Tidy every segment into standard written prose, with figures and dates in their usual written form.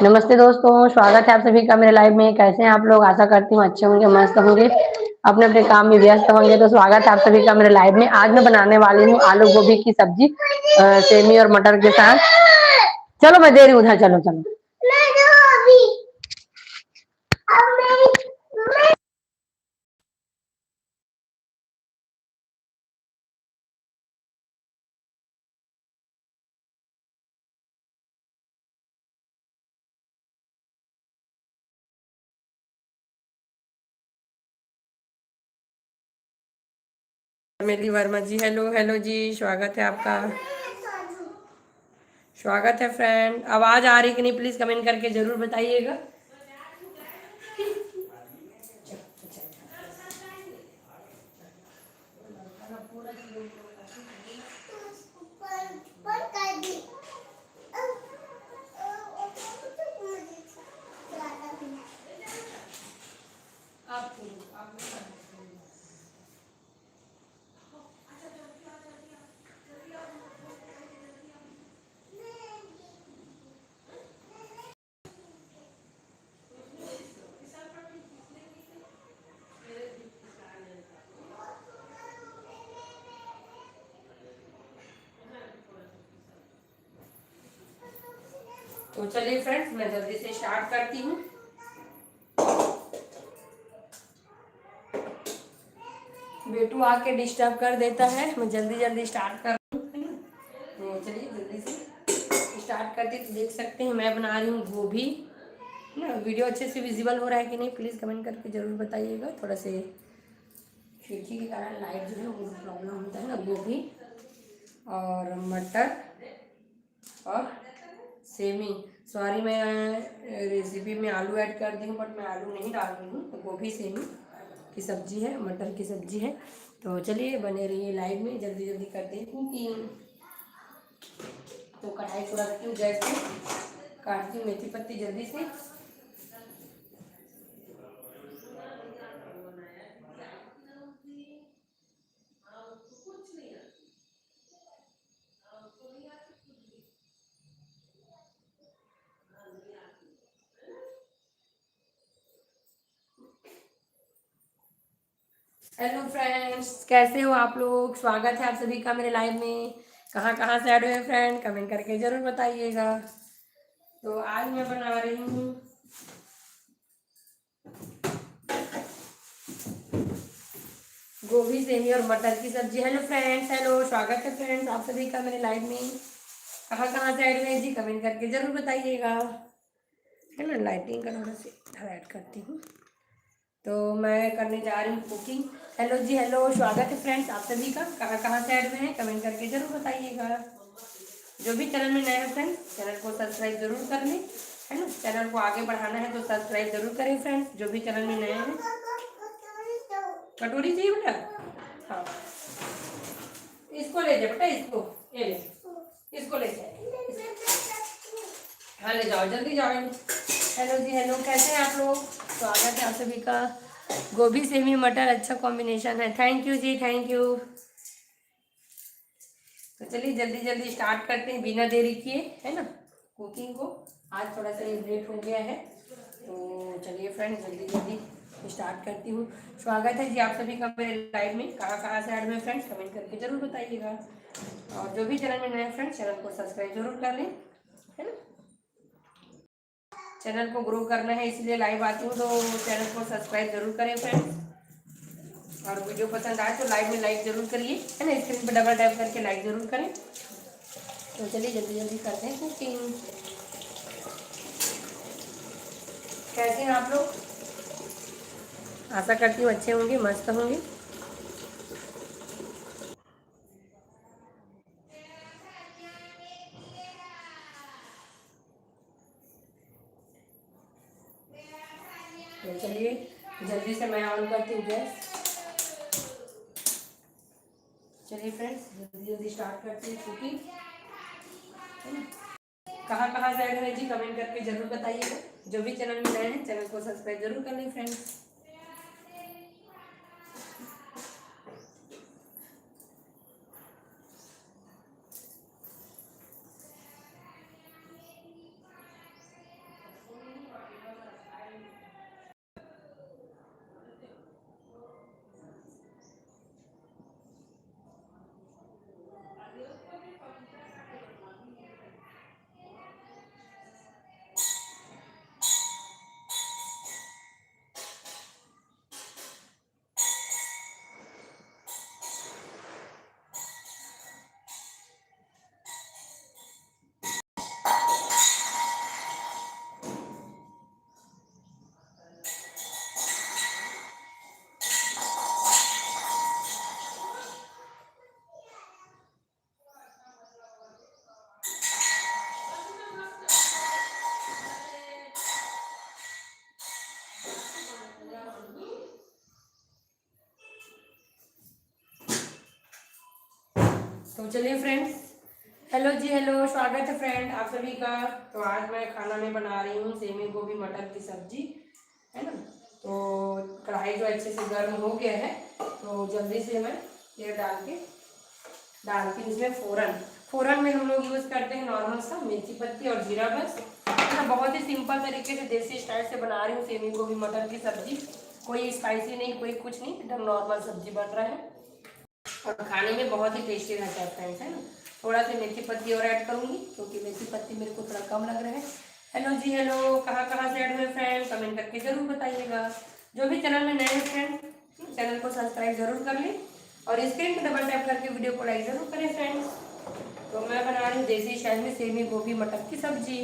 नमस्ते दोस्तों, स्वागत है आप सभी का मेरे लाइव में। कैसे हैं आप लोग? आशा करती हूँ अच्छे होंगे, मस्त होंगे, अपने अपने काम में व्यस्त होंगे। तो स्वागत है आप सभी का मेरे लाइव में। आज मैं बनाने वाली हूँ आलू गोभी की सब्जी सेमी और मटर के साथ। चलो मैं दे रही हूँ उधर, चलो चलो। मेरी वर्मा जी, हेलो हेलो जी, स्वागत है आपका। स्वागत है फ्रेंड। आवाज आ रही कि नहीं प्लीज कमेंट करके जरूर बताइएगा। तो चलिए फ्रेंड्स, मैं जल्दी से स्टार्ट करती हूँ। बेटू आके डिस्टर्ब कर देता है, मैं जल्दी जल्दी स्टार्ट कर रही हूँ। तो चलिए जल्दी से स्टार्ट करते। तो देख सकते हैं मैं बना रही हूँ गोभी ना। वीडियो अच्छे से विजिबल हो रहा है कि नहीं प्लीज़ कमेंट करके ज़रूर बताइएगा। थोड़ा से खिड़की के कारण लाइट जो है वो प्रॉब्लम होता है ना। गोभी और मटर और सेमी। सॉरी, मैं रेसिपी में आलू ऐड कर दी हूँ, बट मैं आलू नहीं डाल रही हूँ। तो गोभी सेमी की सब्जी है, मटर की सब्जी है। तो चलिए बने रहिए लाइव में, जल्दी जल्दी करते हैं कुकिंग। तो कढ़ाई को रखती हूँ गैस पे, काटती हूँ मेथी पत्ती जल्दी से। हेलो फ्रेंड्स, कैसे हो आप लोग? स्वागत है आप सभी का मेरे लाइव में। कहाँ कहाँ से ऐड हुए फ्रेंड, कमेंट करके जरूर बताइएगा। तो आज मैं बना रही हूँ गोभी सेमी और मटर की सब्जी। हेलो फ्रेंड्स, हेलो, स्वागत है फ्रेंड्स आप सभी का मेरे लाइव में। कहाँ कहाँ से ऐड हुए जी, कमेंट करके जरूर बताइएगा। है ना, लाइटिंग का थोड़ा से ऐड करती हूँ। तो मैं करने जा रही हूँ कुकिंग। हेलो जी, हेलो, स्वागत है फ्रेंड्स आप सभी का। कहाँ कहाँ से ऐड हुए हैं कमेंट करके जरूर बताइएगा। जो भी चैनल में नए हैं फ्रेंड्स, चैनल को सब्सक्राइब जरूर कर लें। है ना, चैनल को आगे बढ़ाना है तो सब्सक्राइब जरूर करें फ्रेंड्स, जो भी चैनल में नए हैं। कटोरी चाहिए बेटा? हाँ, इसको ले जाए बेटा, इसको ये ले, इसको ले जाए। हाँ ले जाओ, जल्दी जाओ। हेलो जी, हेलो, कैसे हैं आप लोग? स्वागत है आप सभी का। गोभी सेमी मटर अच्छा कॉम्बिनेशन है। Thank you ji, thank you. तो चलिए जल्दी जल्दी स्टार्ट करते हैं बिना देरी किए, है ना, कुकिंग को। आज थोड़ा सा लेट हो गया है, तो चलिए फ्रेंड्स जल्दी जल्दी स्टार्ट करती हूँ। स्वागत है जी आप सभी का मेरे लाइव में। कहाँ कहाँ से ऐड में फ्रेंड्स, कमेंट करके जरूर बताइएगा। और जो भी चैनल में नए फ्रेंड्स, चैनल को सब्सक्राइब जरूर कर लें। है ना, चैनल को ग्रो करना है इसलिए लाइव आती हूँ, तो चैनल को सब्सक्राइब जरूर करें फ्रेंड्स। और वीडियो पसंद आए तो लाइव में लाइक जरूर करिए, है ना, स्क्रीन पर डबल टैप करके लाइक जरूर करें। तो चलिए जल्दी जल्दी करते हैं कुकिंग। कैसे हैं आप लोग? आशा करती हूँ अच्छे होंगे, मस्त होंगे। तो चलिए जल्दी से मैं ऑन करती हूँ गैस। चलिए फ्रेंड्स जल्दी जल्दी स्टार्ट करते हैं कुकिंग। कहाँ कहाँ से ऐड है जी, कमेंट करके जरूर बताइएगा। जो भी चैनल में नए हैं चैनल को सब्सक्राइब जरूर कर लें फ्रेंड्स। चलिए फ्रेंड्स, हेलो जी, हेलो, स्वागत है फ्रेंड आप सभी का। तो आज मैं खाना में बना रही हूँ सेमी गोभी मटर की सब्जी, है ना। तो कढ़ाई जो अच्छे से गर्म हो गया है, तो जल्दी से मैं तेल डालती हूँ इसमें फ़ौरन में हम लोग यूज़ करते हैं नॉर्मल सा मेथी पत्ती और जीरा, बस, है ना। बहुत ही सिंपल तरीके से देसी स्टाइल से बना रही हूँ सेमी गोभी मटर की सब्जी। कोई स्पाइसी नहीं, कोई कुछ नहीं, एकदम नॉर्मल सब्जी बन रहा है और खाने में बहुत ही टेस्टी रहता है फ्रेंड्स, है ना। थोड़ा सा मेथी पत्ती और ऐड करूँगी क्योंकि मेथी पत्ती मेरे को थोड़ा कम लग रहा है। हेलो जी, हेलो, कहाँ से ऐड हुए फ्रेंड, कमेंट करके ज़रूर बताइएगा। जो भी चैनल में नए हैं फ्रेंड, चैनल को सब्सक्राइब जरूर कर लें और स्क्रीन पर डबल टैप करके वीडियो को लाइक ज़रूर करें फ्रेंड्स। तो मैं बना रही हूँ देसी स्टाइल में सेमी गोभी मटर की सब्जी।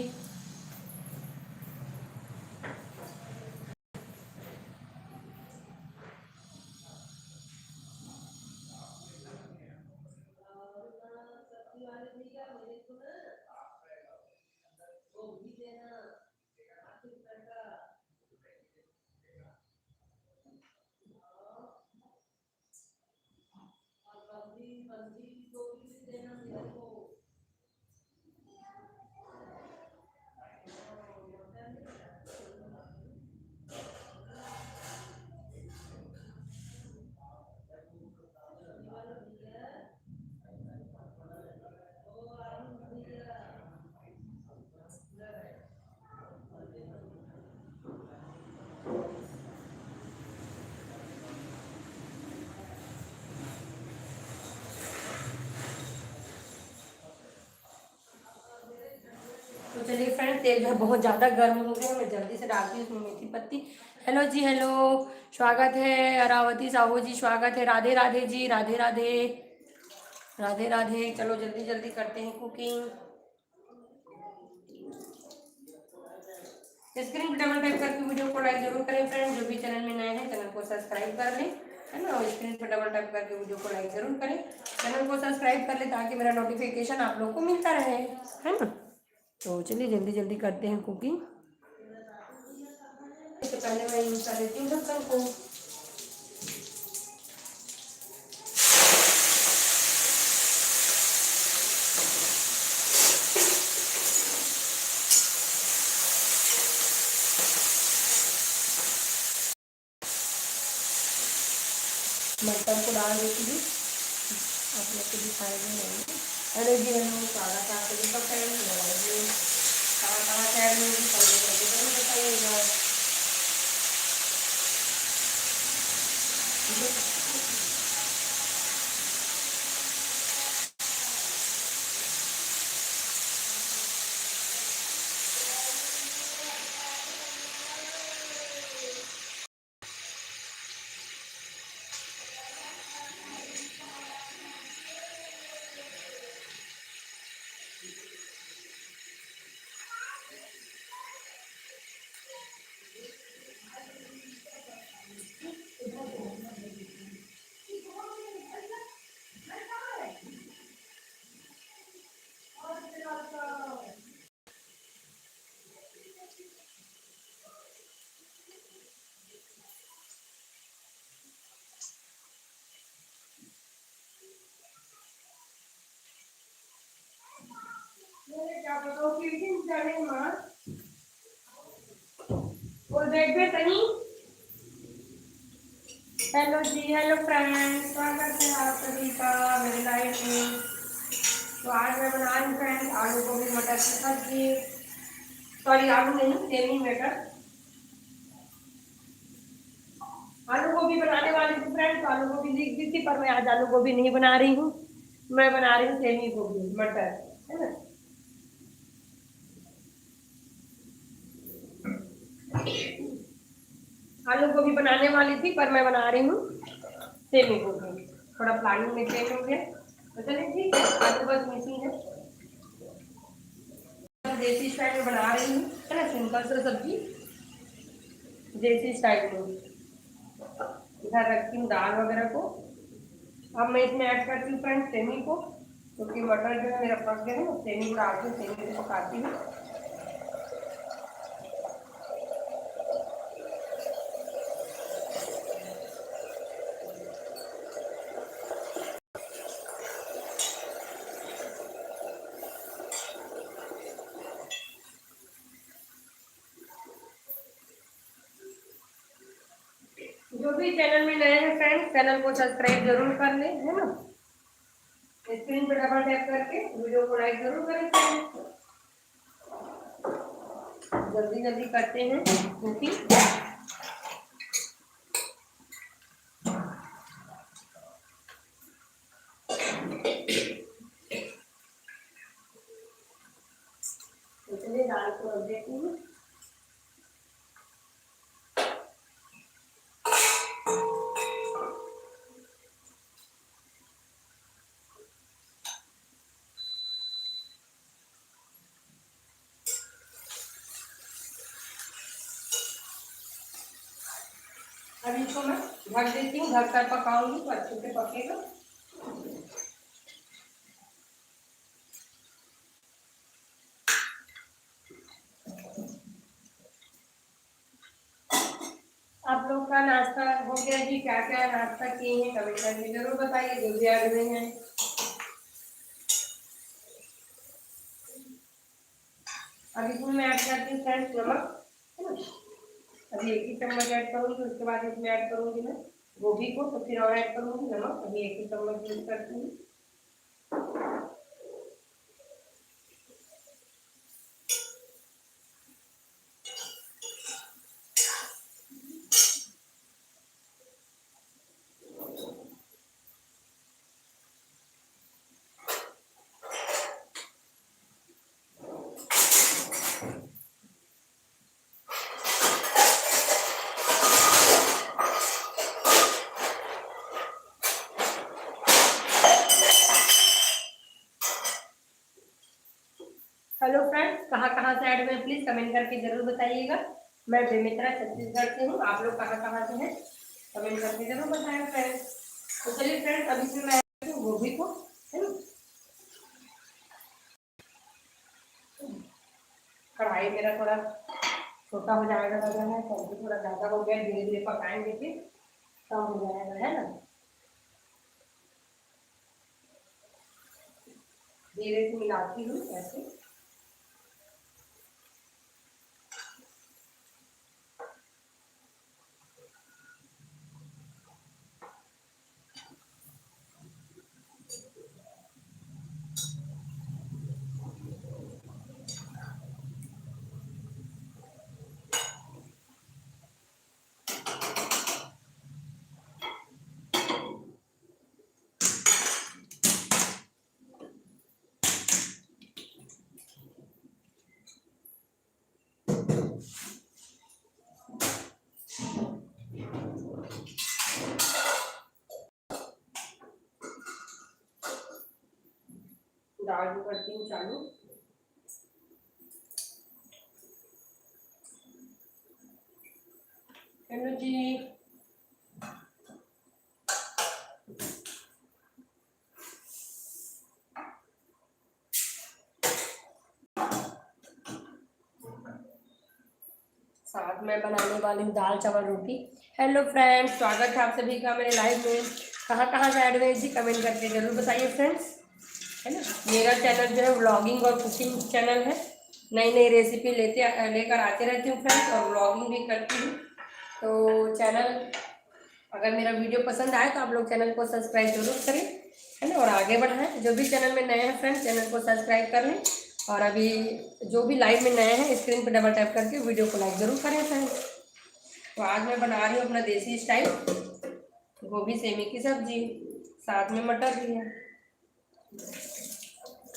तो चलिए फ्रेंड, तेल जो है बहुत ज़्यादा गर्म हो गया है, मैं जल्दी से डालती हूँ इसमें मेथी पत्ती। हेलो जी, हेलो, स्वागत है अरावती साहू जी, स्वागत है। राधे राधे जी, राधे राधे, राधे राधे। चलो जल्दी जल्दी करते हैं कुकिंग। स्क्रीन पर डबल टैप करके वीडियो को लाइक जरूर करें फ्रेंड। जो भी चैनल में नए हैं चैनल को सब्सक्राइब कर लें, है ना। और स्क्रीन पर डबल टैप करके वीडियो को लाइक जरूर करें, चैनल को सब्सक्राइब कर लें ताकि मेरा नोटिफिकेशन आप लोग को मिलता रहे, है ना। तो चलिए जल्दी जल्दी करते हैं कुकिंग। इससे पहले मैं यूज कर लेती हूँ ढक्कन को। मटर को डाल देती हूँ, आप लोग को दिखाई दे रहे हैं। हेलो जी, हेलो, स्वागत है आप सभी का फ्रेंड। कहाँ से ऐड होगी कमेंट करके जरूर बताइएगा। क्या बताओ कि जाने माँ और देख भी तनी। हेलो जी, हेलो फ्रेंड्स, स्वागत है आप सभी का मेरे लाइफ में। तो आज मैं बना रही हूँ फ्रेंड्स आलू गोभी मटर की सब्जी। सॉरी, आलू नहीं, सेमी मटर। आलू गोभी बनाने वाली थी फ्रेंड्स, आलू गोभी लिख दी थी, पर मैं आज आलू गोभी नहीं बना रही हूँ, मैं बना रही हूँ सेमी गोभी मटर, है ना। आलू गोभी बनाने वाली थी पर मैं बना रही हूँ सेमी गोभी। थोड़ा प्लानिंग में चेंज हो गया, तो चलिए ठीक है, आलू बस मिसिंग है। देसी स्टाइल में बना रही हूँ, है ना, सिंपल सा सब्जी देसी स्टाइल में। इधर रखती हूँ दाल वगैरह को। अब मैं इसमें ऐड करती हूँ फ्रेंड्स सेमी को, क्योंकि मटर जो है मेरा पक गया है, सेमी को डालती हूँ, सेमी को पकाती हूँ। जो भी चैनल में नए हैं फ्रेंड्स, चैनल को सब्सक्राइब जरूर कर लें, है ना। स्क्रीन पर डबल टैप करके वीडियो को लाइक जरूर करें फ्रेंड्स। जल्दी जल्दी करते हैं क्योंकि इसलिए दाल को रख देती हूँ। अब इसको मैं ढक देती हूँ, ढक कर पकाऊंगी तो अच्छे से पकेगा। आप लोग का नाश्ता हो गया जी? क्या क्या नाश्ता किए हैं कमेंट करके जरूर बताइए, जो भी आ गए हैं। अब इसमें मैं ऐड करती हूँ फ्रेंड्स नमक, है ना। अभी 1 ही चम्मच ऐड करूँगी, उसके बाद इसमें ऐड करूँगी मैं गोभी को, तो फिर और ऐड करूँगी नमक। अभी 1 ही चम्मच यूज करती हूँ। हेलो फ्रेंड्स, कहाँ से ऐड हुए प्लीज कमेंट करके जरूर बताइएगा। मैं बेमित्रा छत्तीसगढ़ से हूँ, आप लोग कहाँ से हैं कमेंट करके जरूर बताएं फ्रेंड्स। तो चलिए फ्रेंड्स, अब इसमें मैं ऐड करूँ गोभी को, है ना। कढ़ाई मेरा थोड़ा छोटा हो जाएगा लग रहा है, सब्जी थोड़ा ज़्यादा हो गया, धीरे धीरे पकाएंगे फिर कम हो जाएगा, है ना। धीरे से मिलाती हूँ ऐसे। दाल को करती हूँ चालू। हेलो जी, साथ में बनाने वाली हूँ दाल चावल रोटी। हेलो फ्रेंड्स, स्वागत है आप सभी का मेरे लाइव में। कहाँ से ऐड हुए जी कमेंट करके जरूर बताइए फ्रेंड्स, है ना। मेरा चैनल जो है व्लॉगिंग और कुकिंग चैनल है। नई नई रेसिपी लेकर आते रहती हूँ फ्रेंड्स, और व्लॉगिंग भी करती हूँ। तो चैनल, अगर मेरा वीडियो पसंद आए तो आप लोग चैनल को सब्सक्राइब जरूर करें, है ना, और आगे बढ़ाएं। जो भी चैनल में नए हैं फ्रेंड्स, चैनल को सब्सक्राइब कर लें। और अभी जो भी लाइव में नए हैं स्क्रीन पर डबल टैप करके वीडियो को लाइक ज़रूर करें फ्रेंड्स। तो आज मैं बना रही हूँ अपना देसी स्टाइल गोभी सेमी की सब्जी, साथ में मटर भी है।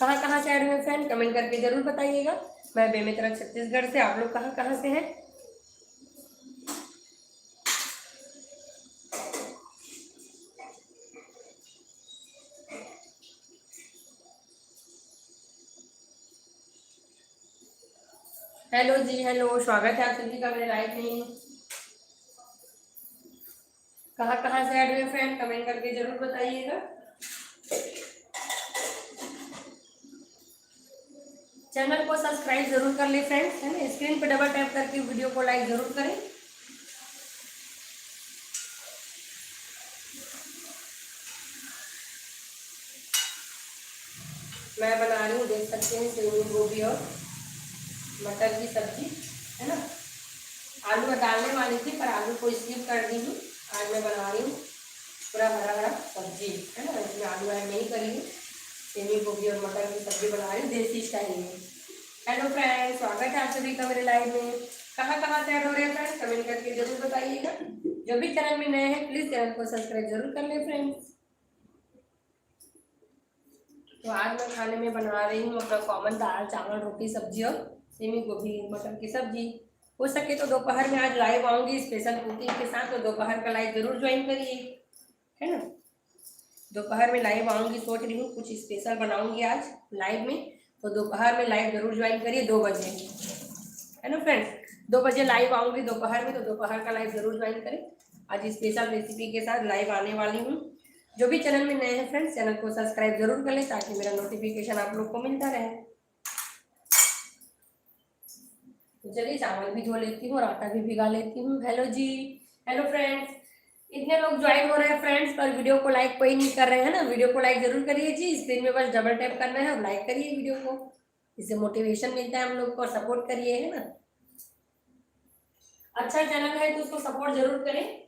कहाँ से ऐड हुए फ्रेंड कमेंट करके जरूर बताइएगा। मैं बेमित्रा छत्तीसगढ़ से, आप लोग कहाँ से हैं। हेलो जी, हेलो, स्वागत है आप सभी का मेरे लाइव में। कहाँ से ऐड हुए फ्रेंड कमेंट करके जरूर बताइएगा। चैनल को सब्सक्राइब जरूर कर ले फ्रेंड्स, है ना। स्क्रीन पे डबल टैप करके वीडियो को लाइक जरूर करें। मैं बना रही हूँ, देख सकते हैं, सेमी गोभी और मटर की सब्जी, है ना। आलू डालने वाली थी पर आलू को स्किप कर दी हूँ। आज मैं बना रही हूँ पूरा हरा हरा सब्जी, है ना। इसमें आलू ऐड नहीं करेंगे, सेमी गोभी और मटर की सब्जी बना रही हूँ देसी स्टाइल में। हेलो फ्रेंड्स, स्वागत है आप सभी का मेरे लाइव में। कहाँ कहाँ से ऐड हो रहे हैं फ्रेंड्स, कमेंट करके जरूर बताइएगा। जो भी चैनल में नए हैं प्लीज चैनल को सब्सक्राइब जरूर कर लें फ्रेंड्स। तो आज मैं खाने में बना रही हूँ अपना कॉमन दाल चावल रोटी सब्जी और सेमी गोभी मटर की सब्जी। हो सके तो दोपहर में आज लाइव आऊंगी स्पेशल कुकिंग के साथ, तो दोपहर का लाइव जरूर ज्वाइन करिए, है ना। दोपहर में लाइव आऊंगी, सोच रही हूँ कुछ स्पेशल बनाऊंगी आज लाइव में, तो दोपहर में लाइव जरूर ज्वाइन करिए 2 बजे, है ना फ्रेंड्स। 2 बजे लाइव आऊंगी दोपहर में, तो दोपहर का लाइव जरूर ज्वाइन करें। आज स्पेशल रेसिपी के साथ लाइव आने वाली हूँ। जो भी चैनल में नए हैं फ्रेंड्स चैनल को सब्सक्राइब जरूर कर लें ताकि मेरा नोटिफिकेशन आप लोग को मिलता रहे। तो चलिए चावल भी धो लेती हूँ और आटा भी भिगा लेती हूँ। हेलो जी, हेलो फ्रेंड्स, इतने लोग ज्वाइन हो रहे हैं फ्रेंड्स, पर वीडियो को लाइक कोई नहीं कर रहे हैं ना। वीडियो को लाइक जरूर करिए जी, स्क्रीन में बस डबल टैप करना है और लाइक करिए वीडियो को, इससे मोटिवेशन मिलता है हम लोग को, सपोर्ट करिए, है ना। अच्छा चैनल है तो उसको सपोर्ट जरूर करें।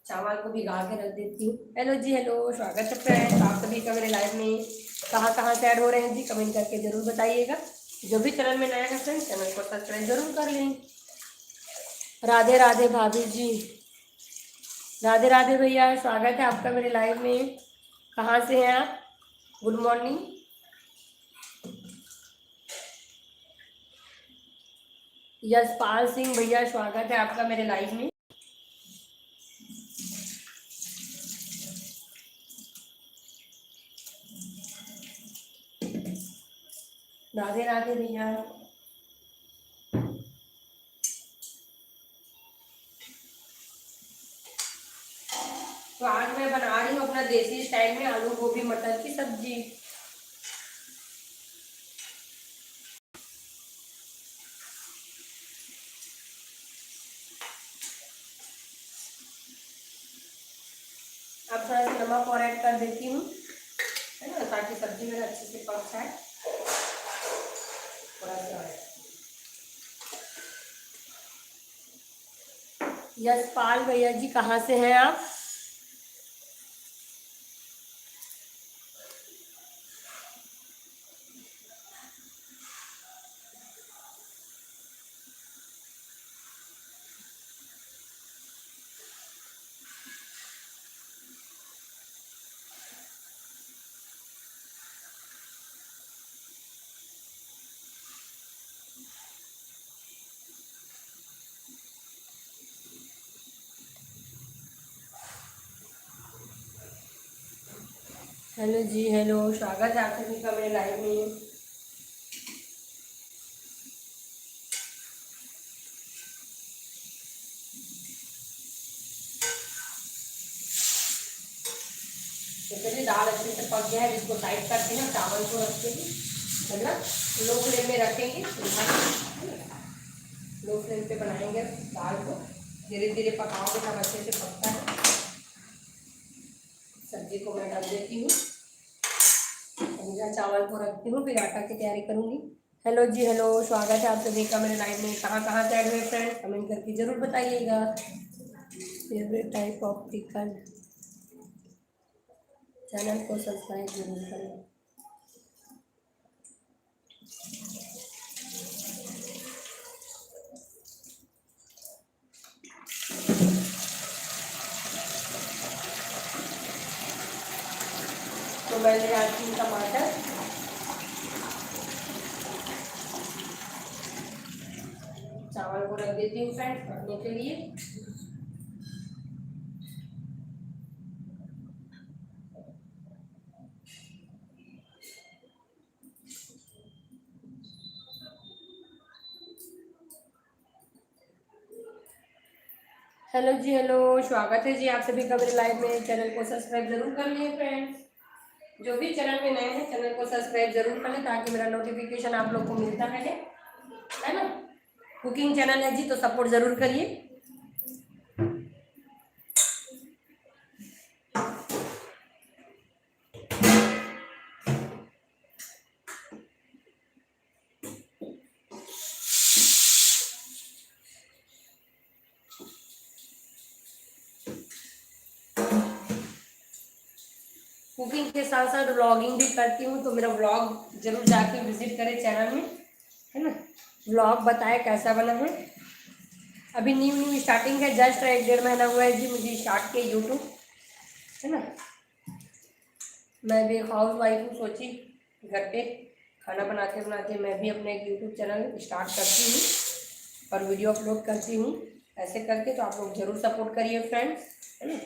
चावल को भिगा के रख देती हूँ। हेलो जी, हेलो, स्वागत है फ्रेंड्स आप सभी का मेरे लाइव में। कहाँ कहाँ से ऐड हो रहे हैं जी, कमेंट करके जरूर बताइएगा। जो भी चैनल में नया है फ्रेंड्स चैनल को सब्सक्राइब जरूर कर लें। राधे राधे भाभी जी, राधे राधे भैया, स्वागत है आपका मेरे लाइव में। कहाँ से हैं आप, गुड मॉर्निंग। यशपाल सिंह भैया, स्वागत है आपका मेरे लाइव में। राधे राधे भैया। तो आज मैं बना रही हूँ अपना देसी स्टाइल में आलू गोभी मटर की सब्जी। अब थोड़ा सा नमक और ऐड कर देती हूँ, है ना, ताकि सब्जी मेरा अच्छे से पक जाए। थोड़ा सा यशपाल भैया जी, कहाँ से हैं आप। हेलो जी, हेलो, स्वागत है आप सभी का मेरे लाइव में। तो चलिए दाल अच्छे से पक गया है, इसको साइड करते हैं, चावल को रखते हैं, मतलब लो फ्लेम में रखेंगे, लो फ्लेम पे बनाएंगे दाल को, धीरे धीरे पकाओगे तब अच्छे से पकता है। सब्जी को मैं डाल देती हूँ, चावल को रखती हूँ, फिर आटा की तैयारी करूँगी। हेलो जी, हेलो, स्वागत है आप सभी का मेरे लाइव में। कहाँ कहाँ से ऐड हुए फ्रेंड्स कमेंट करके जरूर बताइएगा। Favourite type of pickle, channel को सब्सक्राइब जरूर करें। तो मैंने डालती हूँ टमाटर, चावल को रख देती हूँ फ्रेंड्स पकने के लिए। हेलो जी, हेलो, स्वागत है जी आप सभी का मेरे लाइव में। चैनल को सब्सक्राइब जरूर कर लिए फ्रेंड्स। जो भी चैनल में नए हैं चैनल को सब्सक्राइब जरूर कर लें ताकि मेरा नोटिफिकेशन आप लोग को मिलता रहे, है ना। कुकिंग चैनल है जी तो सपोर्ट जरूर करिए। कुकिंग के साथ साथ व्लॉगिंग भी करती हूँ, तो मेरा व्लॉग जरूर जाके विजिट करें चैनल में, है ना। व्लॉग बताए कैसा बना है। अभी न्यू स्टार्टिंग है, जस्ट 1-1.5 महीना हुआ है जी मुझे स्टार्ट किया यूट्यूब, है ना। मैं भी हाउस वाइफ हूँ, सोची घर पे खाना बनाते बनाते मैं भी अपने एक यूट्यूब चैनल स्टार्ट करती हूँ और वीडियो अपलोड करती हूँ। ऐसे करके तो आप लोग ज़रूर सपोर्ट करिए फ्रेंड्स, है ना।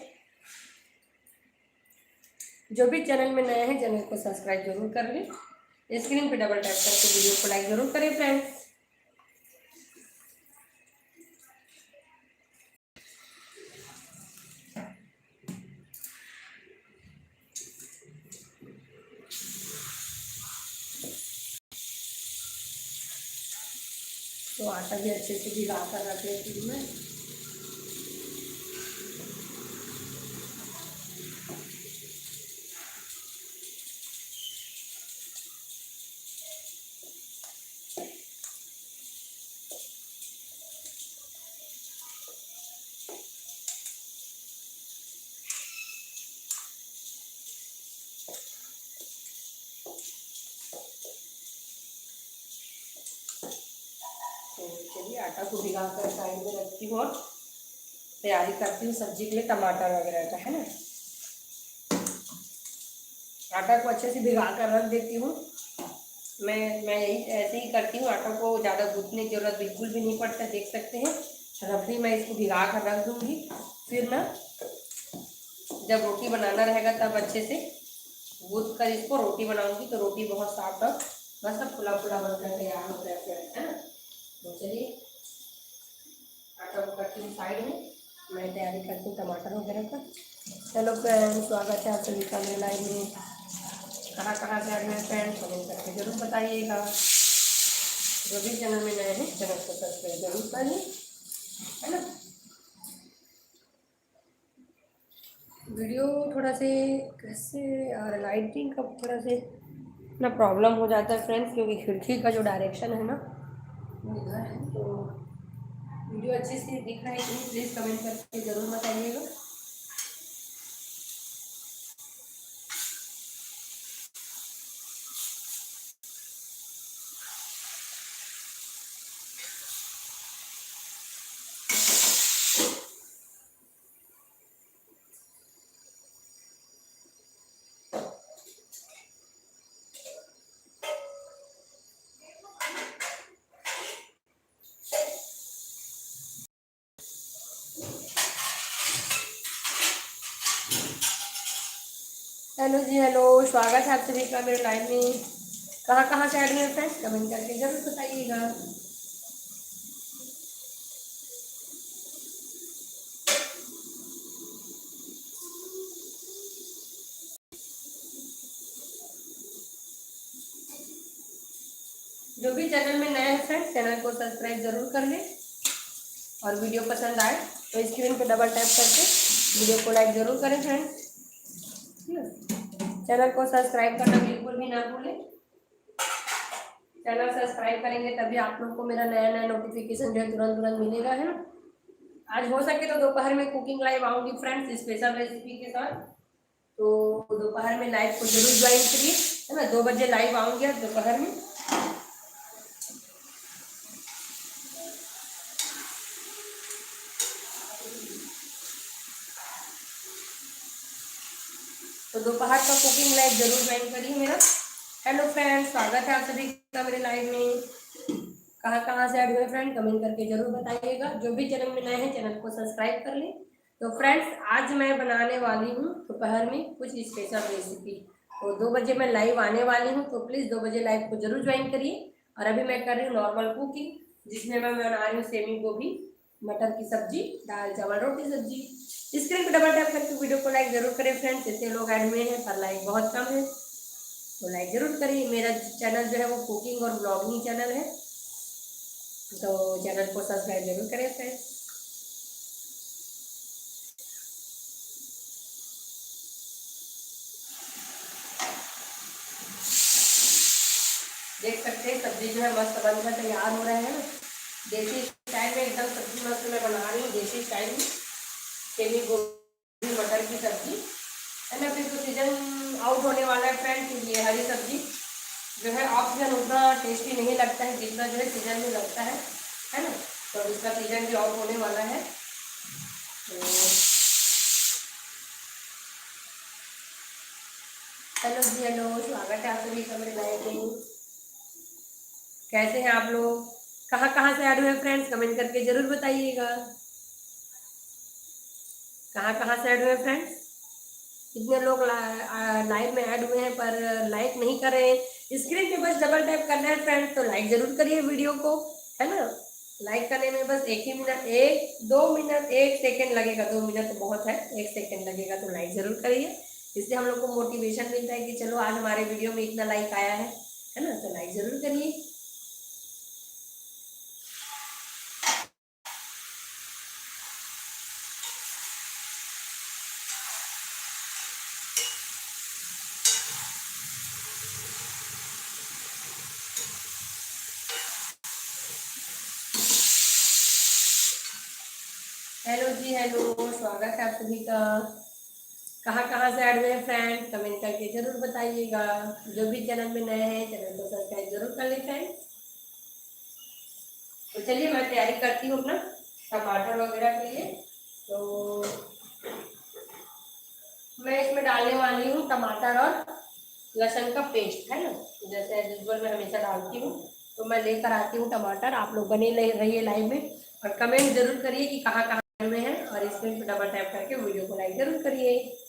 जो भी चैनल में नए हैं चैनल को सब्सक्राइब जरूर कर लें, स्क्रीन पे डबल टैप करके वीडियो को लाइक जरूर करें फ्रेंड्स। तो आटा भी अच्छे से भिगा कर रख लेती हूँ मैं। तो चलिए आटा को भिगा कर साइड में रखती हूँ और तैयारी करती हूँ सब्जी के लिए टमाटर वगैरह का, है ना। आटा को अच्छे से भिगा कर रख देती हूँ। मैं यही ऐसे ही करती हूँ, आटा को ज़्यादा गूँथने की जरूरत बिल्कुल भी नहीं पड़ता, देख सकते हैं। रफली मैं इसको भिगा कर रख दूँगी, फिर ना जब रोटी बनाना रहेगा तब अच्छे से गूँथ कर इसको रोटी बनाऊँगी, तो रोटी बहुत सॉफ्ट और बस फुला फुला बनकर तैयार हो जाएगा, है ना। तो चलिए आटा को करती हूँ साइड में, मैं तैयारी करती हूँ टमाटर वगैरह का। चलो फ्रेंड, स्वागत है आप सभी का मेरे लाइव में। कहाँ कहाँ से आ रहे हैं फ्रेंड, कमेंट करके जरूर बताइएगा। जो भी चैनल में नए हैं चैनल को सब्सक्राइब जरूर करिए, है ना। वीडियो थोड़ा से कैसे और लाइटिंग का थोड़ा से ना प्रॉब्लम हो जाता है फ्रेंड्स, क्योंकि खिड़की का जो डायरेक्शन है ना वो इधर है। तो वीडियो अच्छे से दिख रहा है कि नहीं प्लीज़ कमेंट करके ज़रूर बताइएगा। हेलो जी, हेलो, स्वागत है आप सभी का मेरे लाइव में। कहाँ कहाँ से आ रही हैं फ्रेंड्स, कमेंट करके जरूर बताइएगा। जो भी चैनल में नए हैं फ्रेंड्स चैनल को सब्सक्राइब जरूर कर लें, और वीडियो पसंद आए तो स्क्रीन पे डबल टैप करके वीडियो को लाइक जरूर करें फ्रेंड्स। चैनल को सब्सक्राइब करना बिल्कुल भी ना भूलें। चैनल सब्सक्राइब करेंगे तभी आप लोग को मेरा नया नया नोटिफिकेशन जो है तुरंत तुरंत मिलेगा, है ना। आज हो सके तो दोपहर में कुकिंग लाइव आऊँगी फ्रेंड्स स्पेशल रेसिपी के साथ, तो दोपहर में लाइव को जरूर ज्वाइन करिए, है ना। 2 बजे लाइव आऊँगी आज दोपहर में। तो दोपहर का कुकिंग लाइव जरूर ज्वाइन करिए मेरा। हेलो फ्रेंड्स, स्वागत है आप सभी का मेरे लाइव में। कहाँ कहाँ से ऐड हुए फ्रेंड कमेंट करके जरूर बताइएगा। जो भी चैनल में नए हैं चैनल को सब्सक्राइब कर लें। तो फ्रेंड्स आज मैं बनाने वाली हूँ दोपहर में कुछ स्पेशल रेसिपी, तो 2 बजे मैं लाइव आने वाली हूँ, तो प्लीज़ 2 बजे लाइव को जरूर ज्वाइन करिए। और अभी मैं कर रही हूँ नॉर्मल कुकिंग, जिसमें मैं बना रही हूँ सेमी गोभी मटर की सब्जी, दाल चावल रोटी सब्जी। स्क्रीन पर डबल टैप करके वीडियो को लाइक जरूर करें फ्रेंड्स, इतने लोग ऐड हुए हैं पर लाइक बहुत कम है, तो लाइक जरूर करिए। मेरा चैनल जो है वो कुकिंग और ब्लॉगिंग चैनल है, तो चैनल को सब्सक्राइब जरूर करें फ्रेंड्स। देख सकते हैं सब्जी जो है मस्त बनकर तैयार हो रहे हैं ना। देसी स्टाइल में एकदम सब्जी मस्त मैं बना रही हूँ, देसी स्टाइल में सेमी गोभी मटर की सब्जी। है ना। फिर तो सीजन आउट होने वाला है फ्रेंड, क्योंकि ये हरी सब्जी जो है ऑफ सीजन उतना टेस्टी नहीं लगता है जितना जो है सीजन में लगता है ना। तो इसका सीजन भी आउट होने वाला है। तो हेलो जी, हेलो, स्वागत है आप सभी का मेरे लाइव में। कैसे हैं आप लोग? कहाँ कहाँ से ऐड हुए फ्रेंड्स, कमेंट करके जरूर बताइएगा। कहाँ कहाँ से ऐड हुए फ्रेंड्स? कितने लोग लाइव में ऐड हुए हैं पर लाइक नहीं कर रहे हैं। स्क्रीन पे बस डबल टैप करना है फ्रेंड्स, तो लाइक जरूर करिए वीडियो को, है ना। लाइक करने में बस 1 ही मिनट, 1 2 मिनट 1 सेकंड लगेगा। 2 मिनट तो बहुत है, 1 सेकंड लगेगा, तो लाइक जरूर करिए। इससे हम लोग को मोटिवेशन मिलता है कि चलो आज हमारे वीडियो में इतना लाइक आया है ना। तो लाइक जरूर करिए। हेलो जी, हेलो, स्वागत है आप सभी का। कहाँ कहाँ से ऐड हुए हैं फ्रेंड, कमेंट करके जरूर बताइएगा। जो भी चैनल में नए हैं चैनल को सब्सक्राइब जरूर कर लें फ्रेंड। तो चलिए मैं तैयारी करती हूँ अपना टमाटर वगैरह के लिए। तो मैं इसमें डालने वाली हूँ टमाटर और लहसुन का पेस्ट, है ना। जैसे यूजुअल मैं हमेशा डालती हूँ। तो मैं लेकर आती हूँ टमाटर। आप लोग बने रहिए लाइव में और कमेंट जरूर करिए कि कहाँ कहाँ में है, और स्क्रीन पर डबल टैप करके वीडियो को लाइक जरूर करिए।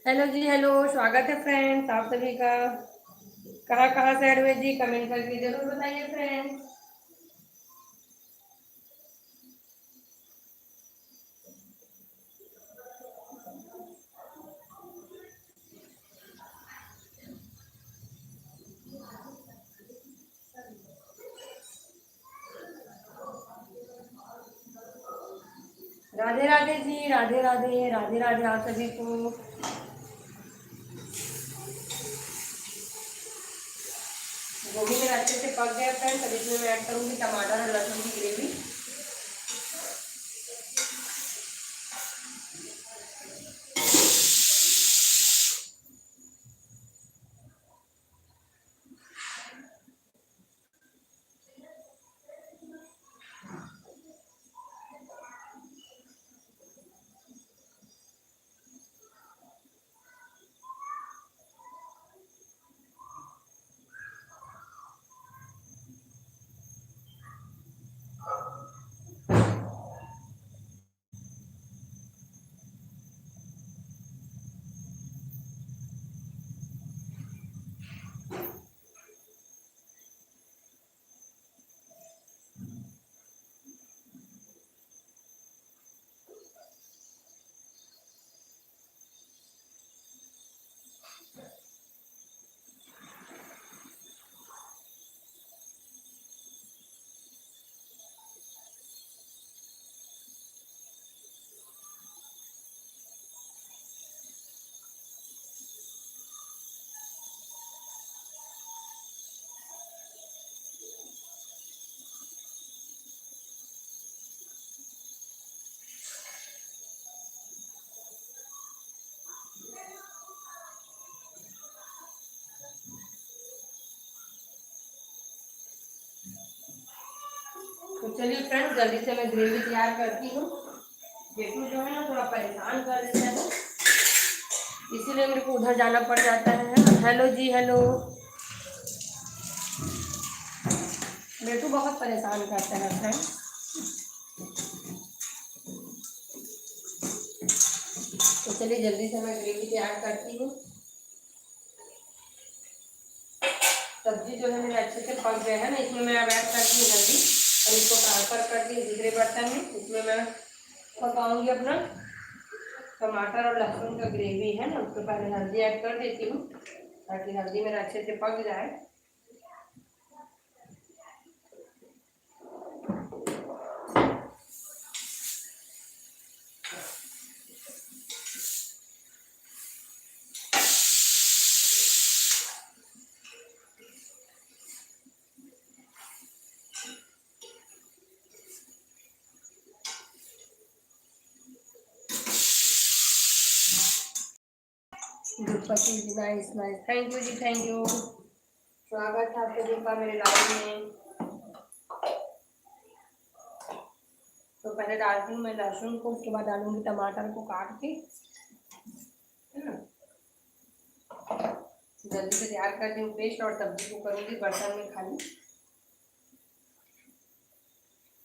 हेलो जी, हेलो, स्वागत है फ्रेंड्स आप सभी का। कहाँ कहाँ से ऐड हुए जी, कमेंट करके जरूर बताइए फ्रेंड्स। राधे राधे जी, राधे राधे, राधे राधे आप सभी को। गोभी मेरा अच्छे से पक गया फ्रेंड्स। अब इसमें मैं ऐड करूँगी टमाटर और लहसुन की ग्रेवी। तो चलिए फ्रेंड्स, जल्दी से मैं ग्रेवी तैयार करती हूँ। बेटू जो है ना थोड़ा परेशान कर देता है, इसीलिए मेरे को उधर जाना पड़ जाता है। हेलो जी, हेलो। बेटू बहुत परेशान करता है फ्रेंड्स। तो चलिए जल्दी से मैं ग्रेवी तैयार करती हूँ। सब्जी जो है मेरे अच्छे से पक गए है ना, इसमें मैं अब ऐड करती हूँ हल्दी और इसको ट्रांसफर करती हूँ दूसरे बर्तन में। इसमें मैं पकाऊंगी अपना टमाटर और लहसुन का ग्रेवी है ना, उसको पहले हल्दी ऐड कर देती हूँ ताकि हल्दी मेरा अच्छे से पक जाए। दुपट्टी जी, nice nice, thank you ji, thank you. स्वागत है आपके जी का मेरे लाइव में। तो पहले डालती हूँ मैं लहसुन को, उसके बाद डालूंगी टमाटर को काट के, है ना। जल्दी से तैयार करती हूँ पेस्ट और सब्जी को करूँगी बर्तन में खाली।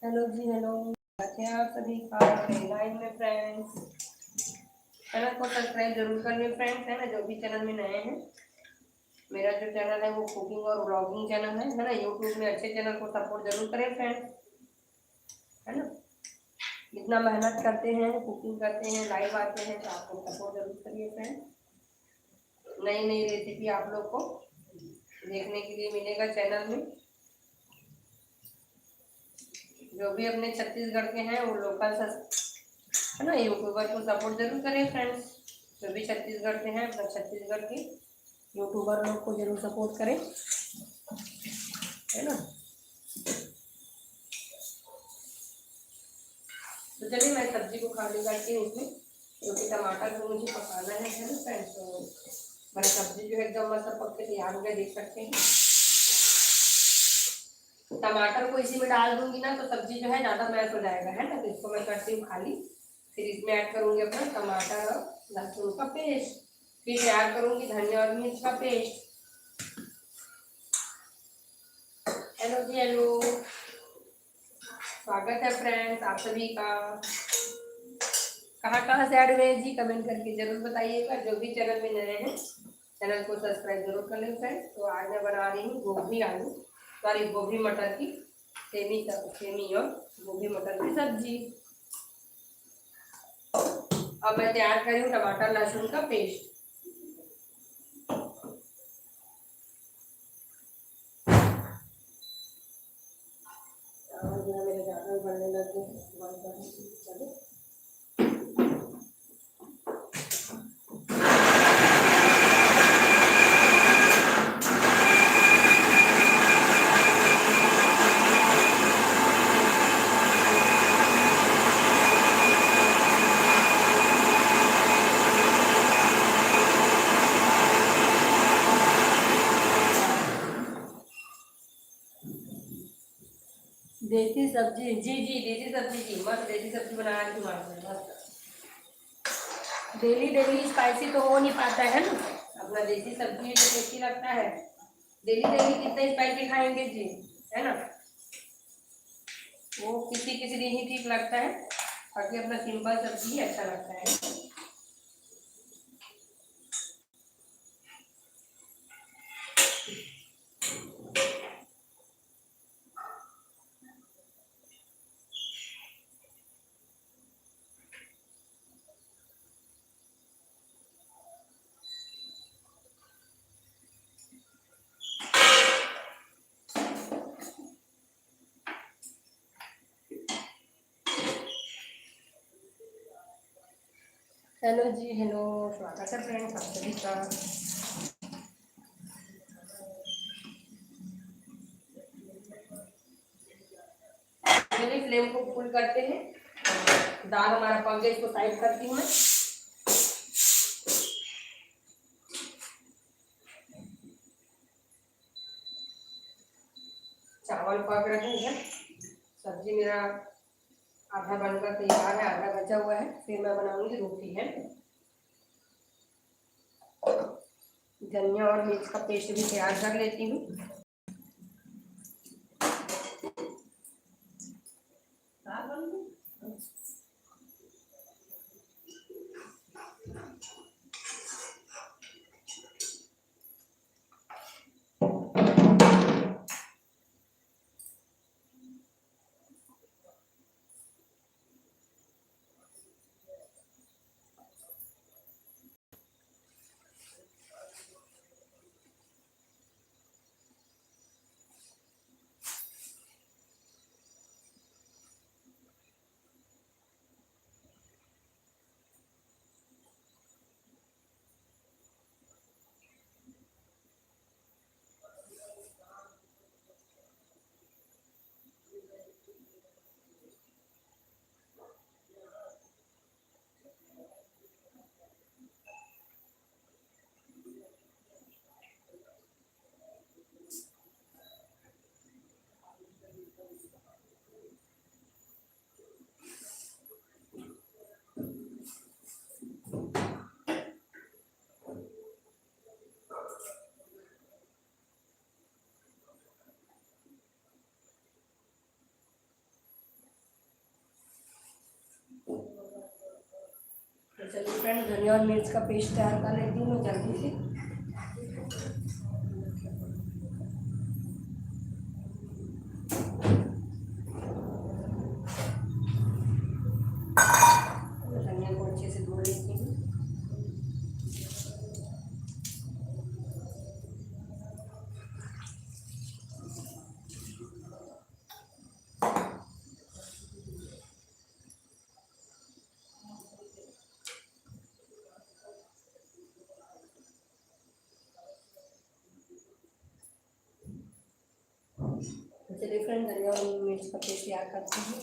हेलो जी, हेलो, कैसे आप सभी का लाइव में फ्रेंड्स। चैनल को सब्सक्राइब जरूर कर लें फ्रेंड्स, है ना, जो भी चैनल में नए हैं। मेरा जो चैनल है वो कुकिंग और व्लॉगिंग चैनल है ना। यूट्यूब में अच्छे चैनल को सपोर्ट जरूर करें फ्रेंड्स, है ना। इतना मेहनत करते हैं, कुकिंग करते हैं, लाइव आते हैं, तो आप लोग सपोर्ट जरूर करिए फ्रेंड्स। नई नई रेसिपी आप लोग को देखने के लिए मिलेगा चैनल में। जो भी अपने छत्तीसगढ़ के हैं वो लोकल है ना यूट्यूबर को सपोर्ट जरूर करें फ्रेंड्स। जो भी छत्तीसगढ़ के हैं अपना छत्तीसगढ़ के यूट्यूबर लोग को जरूर सपोर्ट करें, है ना। तो चलिए मैं सब्जी को खाली करती हूँ इसमें, क्योंकि टमाटर को मुझे पकाना है ना फ्रेंड्स। तो मेरा सब्जी जो है एकदम मस्त पक के तैयार हो गया, देख सकते हैं। टमाटर को इसी में डाल दूंगी ना तो सब्जी जो है ज़्यादा मैश हो जाएगा, है ना। तो इसको मैं करती हूँ खाली, फिर इसमें ऐड करूँगी अपना टमाटर और लहसुन का पेस्ट, फिर ऐड करूँगी धनिया और मिर्च का पेस्ट। हेलो जी, हेलो, स्वागत है फ्रेंड्स आप सभी का। कहाँ कहाँ से ऐड हुए जी, कमेंट करके जरूर बताइएगा। जो भी चैनल में नए हैं चैनल को सब्सक्राइब जरूर कर लें फ्रेंड्स। तो आज मैं बना रही हूँ गोभी मटर की सेमी और गोभी मटर की सब्जी। अब मैं तैयार करी हूँ टमाटर लहसुन का पेस्ट। मेरे ज़्यादा बनने लगे चलो। देसी सब्जी जी जी, देसी सब्जी जी, मस्त देसी सब्जी बना रही हूँ आज मस्त। डेली डेली स्पाइसी तो हो नहीं पाता है ना, अपना देसी सब्जी तो टेस्टी लगता है। डेली डेली कितना स्पाइसी खाएंगे जी, है ना। वो किसी किसी दिन ही ठीक लगता है, बाकी अपना सिंपल सब्जी ही अच्छा लगता है। हेलो जी, हेलो, स्वागत है फ्रेंड्स आप सभी का। चलिए फ्लेम को फुल करते हैं। दाल हमारा पक गया, इसको साइड करती हूँ मैं। चावल पक रहे हैं, सब्जी मेरा आधा बनकर तैयार है, आधा बचा हुआ है। फिर मैं बनाऊंगी रोटी, है। धनिया और मिर्च का पेस्ट भी तैयार कर लेती हूँ। चलिए फ्रेंड, धनिया और मिर्च का पेस्ट तैयार कर लेती हूँ जल्दी से। धनिया को अच्छे से धो लेती हूँ। चलिए फ्रेंड, धनिया और मिर्च का पेस्ट तैयार करते हैं।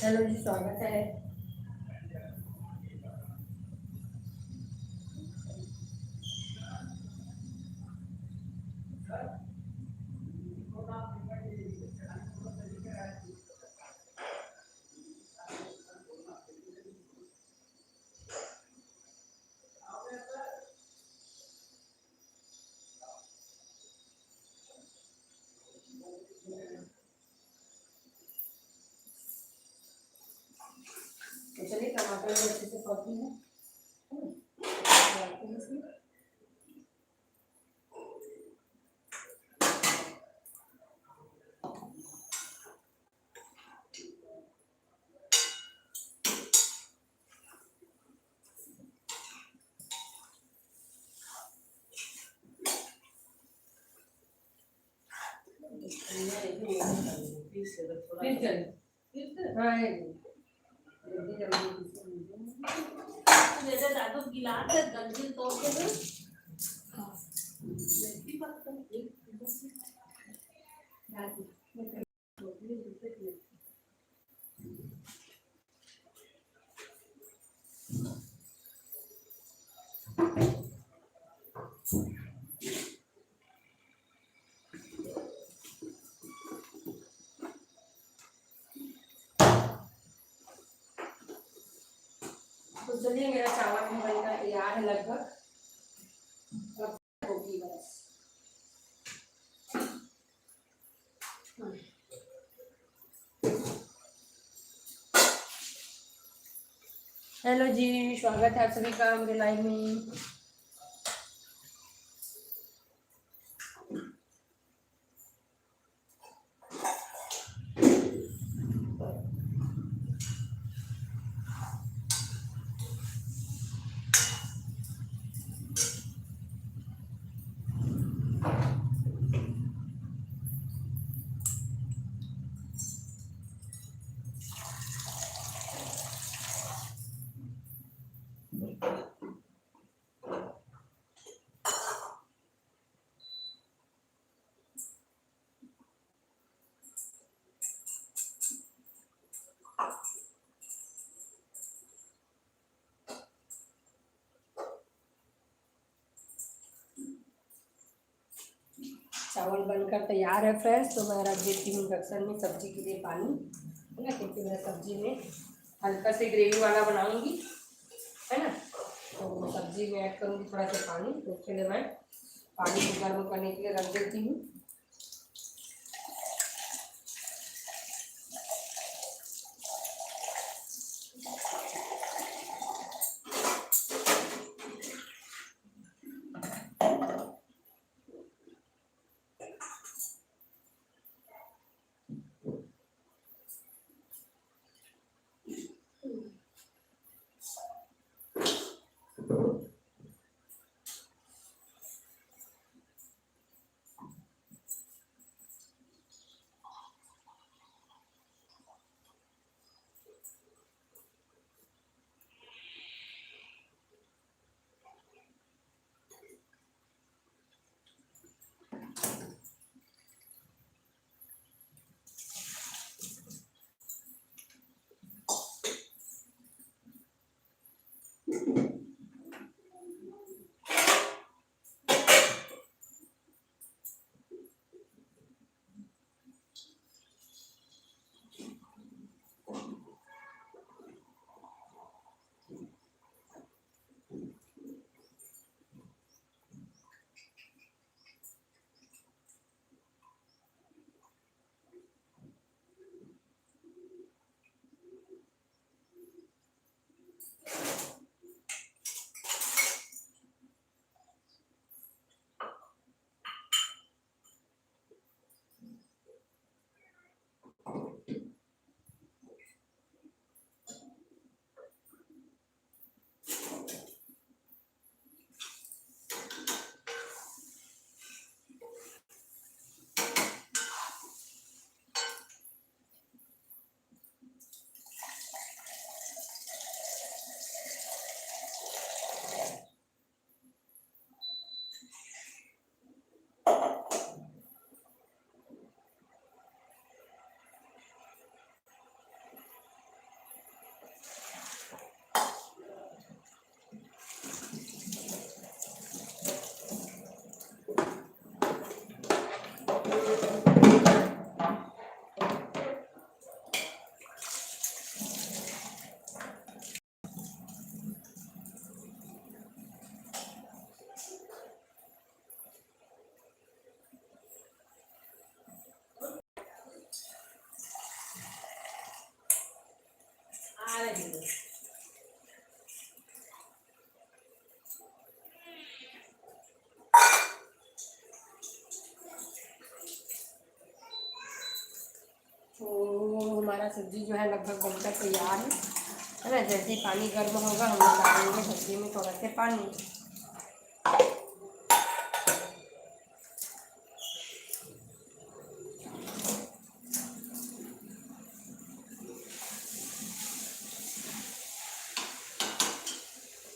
हेलो जी, स्वागत है। तो चलिए टमाटर अच्छे से पकी है। गिलास है गंजी तोड़ के दो। तो चलिए, मेरा चावल भी बनकर तैयार है लगभग। होगी बस। हेलो जी, स्वागत है आप सभी का मेरे लाइव में। चावल बनकर तैयार है फ्रेंड्स। तो मैं रख देती हूँ इंडक्शन में सब्जी के लिए पानी, है ना, क्योंकि मैं सब्जी में हल्का से ग्रेवी वाला बनाऊंगी, है ना। तो सब्जी में ऐड करूँगी थोड़ा सा पानी। तो उसके लिए मैं पानी को गर्म करने के लिए रख देती हूँ। तो हमारा सब्जी जो है लगभग बनकर तैयार है ना। जैसे ही पानी गर्म होगा हम लोग डालेंगे सब्जी में थोड़ा सा पानी।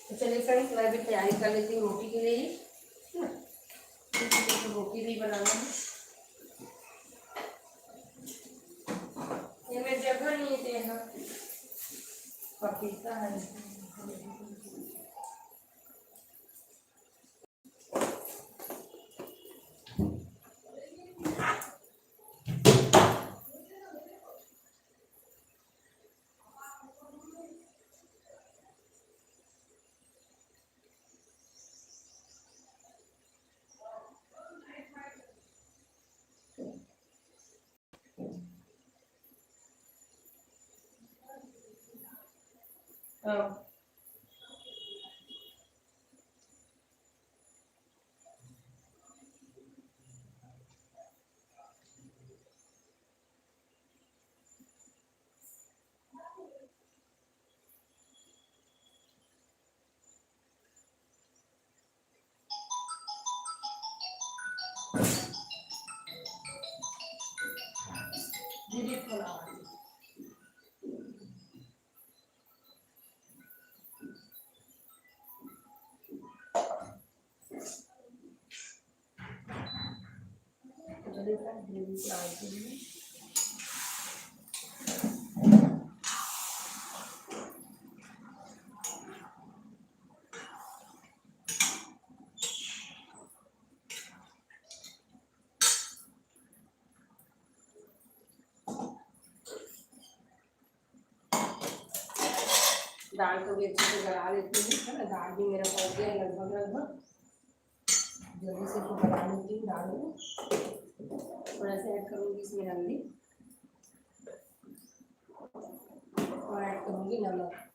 तो चलिए फ्रेंड्स, मैं भी तैयारी कर लेती हूँ रोटी के लिए ही, है ना। तो रोटी भी बनाना है। ये मेरी जगह नहीं है यहाँ पपीता है। हाँ दीदी थोड़ा जल्दी कर ग्रेवी फ्राई के लिए। दाल को भी अच्छे से गला लेती हूँ, है ना। दाल भी मेरा पक गया लगभग लगभग। जल्दी से इसको गला लेती हूँ दाल को। थोड़ा सा ऐड करूँगी इसमें हल्दी और ऐड करूँगी नमक।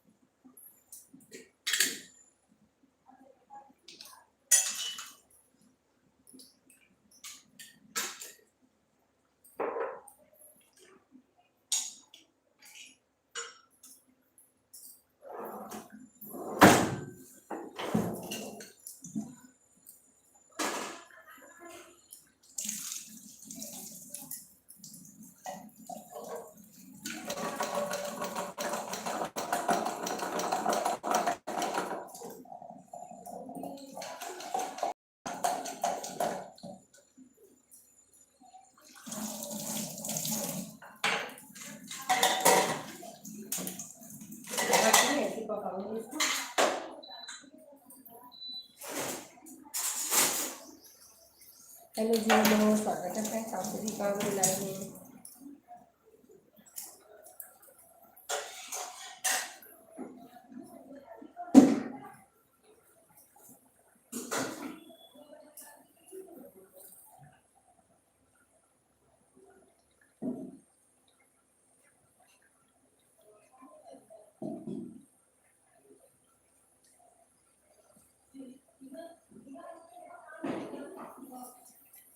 ऐसे पकाऊंगी इसको। हेलो जी, हेलो, स्वागत है फ्रेंड्स आप सभी का मेरे लाइव में।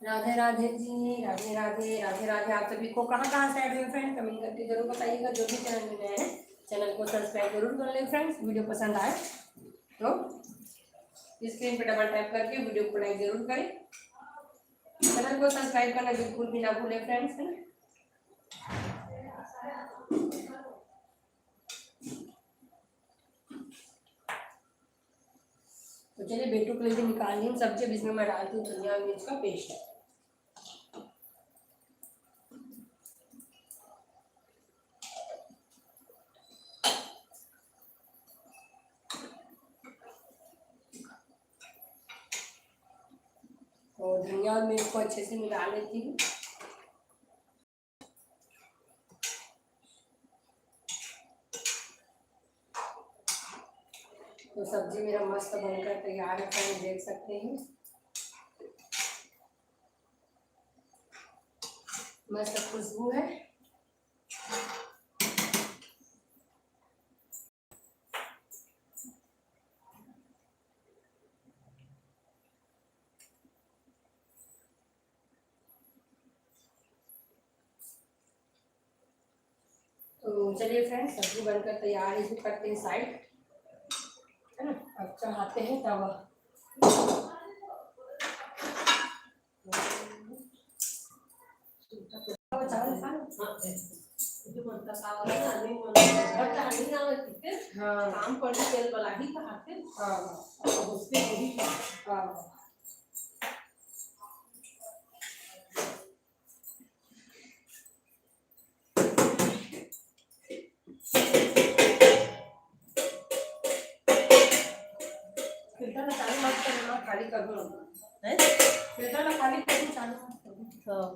राधे राधे जी, राधे राधे, राधे राधे। आप सभी को कहाँ से आए हुए फ्रेंड कमेंट करके जरूर बताइएगा। जो भी चैनल में नए हैं चैनल को सब्सक्राइब जरूर कर लें फ्रेंड्स। वीडियो पसंद आए तो स्क्रीन पे डबल टैप करके वीडियो को लाइक जरूर करें। चैनल को सब्सक्राइब करना बिल्कुल भी ना भूलें फ्रेंड्स, है ना। तो चलिए बेटू के लिए निकाल ली सब्जी। अब इसमें मैं डालती हूँ धनिया और मिर्च का पेस्ट। और धनिया और मिर्च को अच्छे से मिला लेती हूँ। तो सब्जी मेरा मस्त बनकर तैयार है, फ्रेंड्स देख सकते हैं। मस्त खुशबू है। तो चलिए फ्रेंड्स, सब्जी बनकर तैयार है, इसको करते हैं साइड, है ना। अब चढ़ाते हैं तवा। काम पड़ी तेल वाला ही कहा थे। हाँ उसके ही। हाँ फिल्टर ना चालू मत करना, खाली कर दो है। फिल्टर ना खाली कर दो, चालू मत करो। हाँ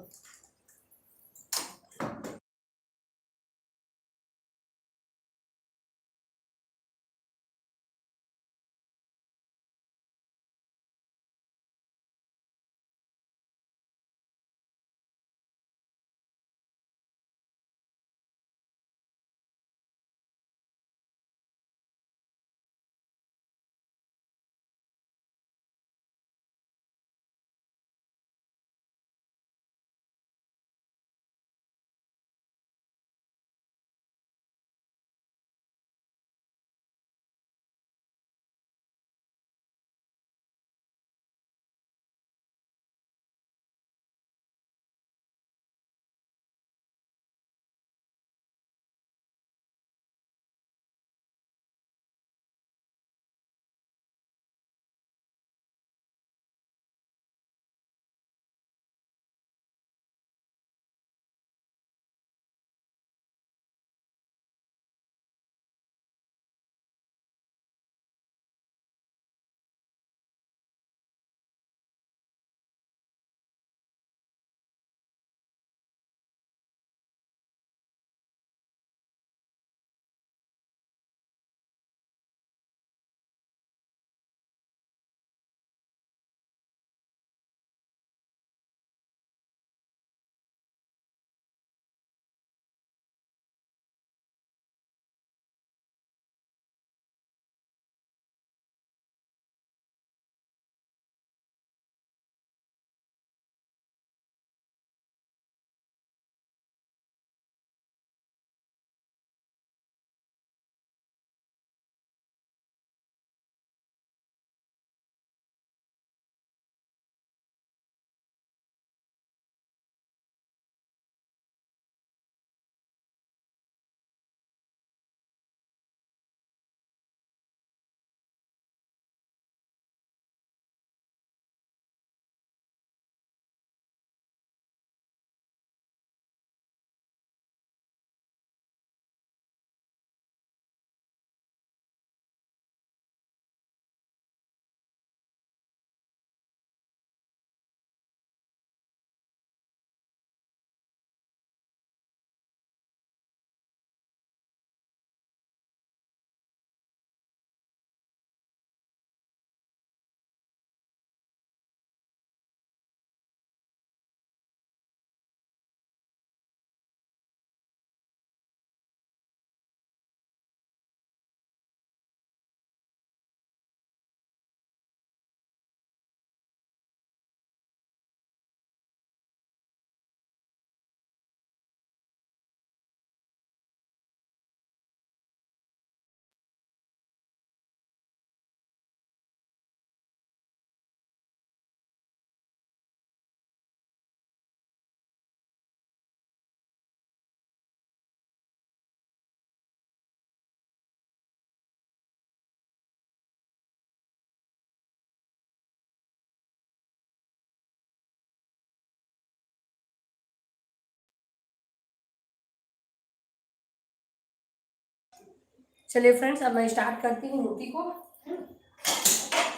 चलिए फ्रेंड्स, अब मैं स्टार्ट करती हूँ रोटी को।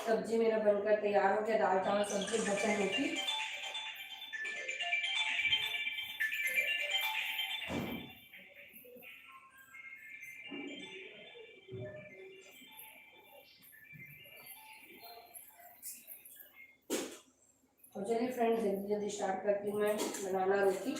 सब्जी मेरा बनकर तैयार हो गया, दाल चावल सब्जी बचन रोटी। तो चलिए फ्रेंड्स, जल्दी जल्दी स्टार्ट करती हूँ मैं बनाना रोटी।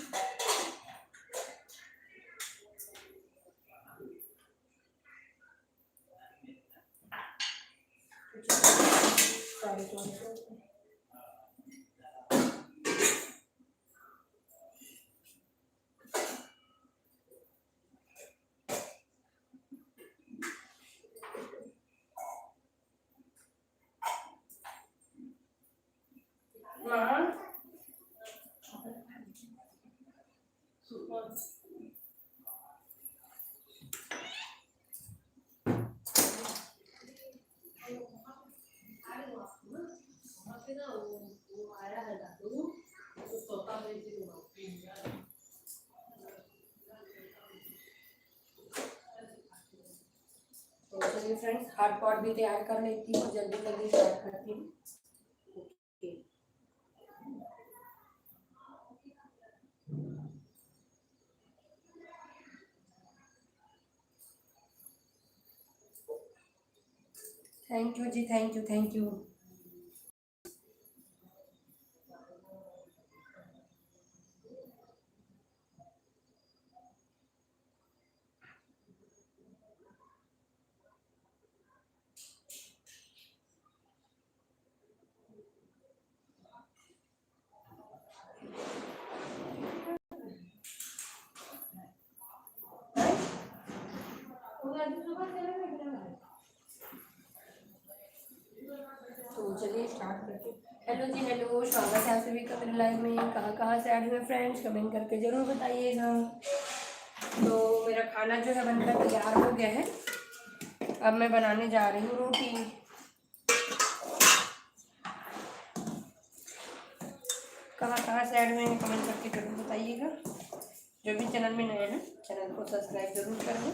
चलिए फ्रेंड्स, हॉट पॉट भी तैयार कर लेती हूँ, जल्दी जल्दी स्टार्ट करती हूँ। Thank you ji, thank you, thank you. तो चलिए स्टार्ट करते हैं। हेलो जी, हेलो, स्वागत है आप सभी का मेरे लाइव में। कहाँ से ऐड हुए फ्रेंड्स, कमेंट करके ज़रूर बताइएगा। तो मेरा खाना जो है बनकर तैयार हो गया है। अब मैं बनाने जा रही हूँ रोटी। कहाँ से ऐड हुए हैं कमेंट करके ज़रूर बताइएगा। जो भी चैनल में नए हैं चैनल को सब्सक्राइब जरूर कर दें।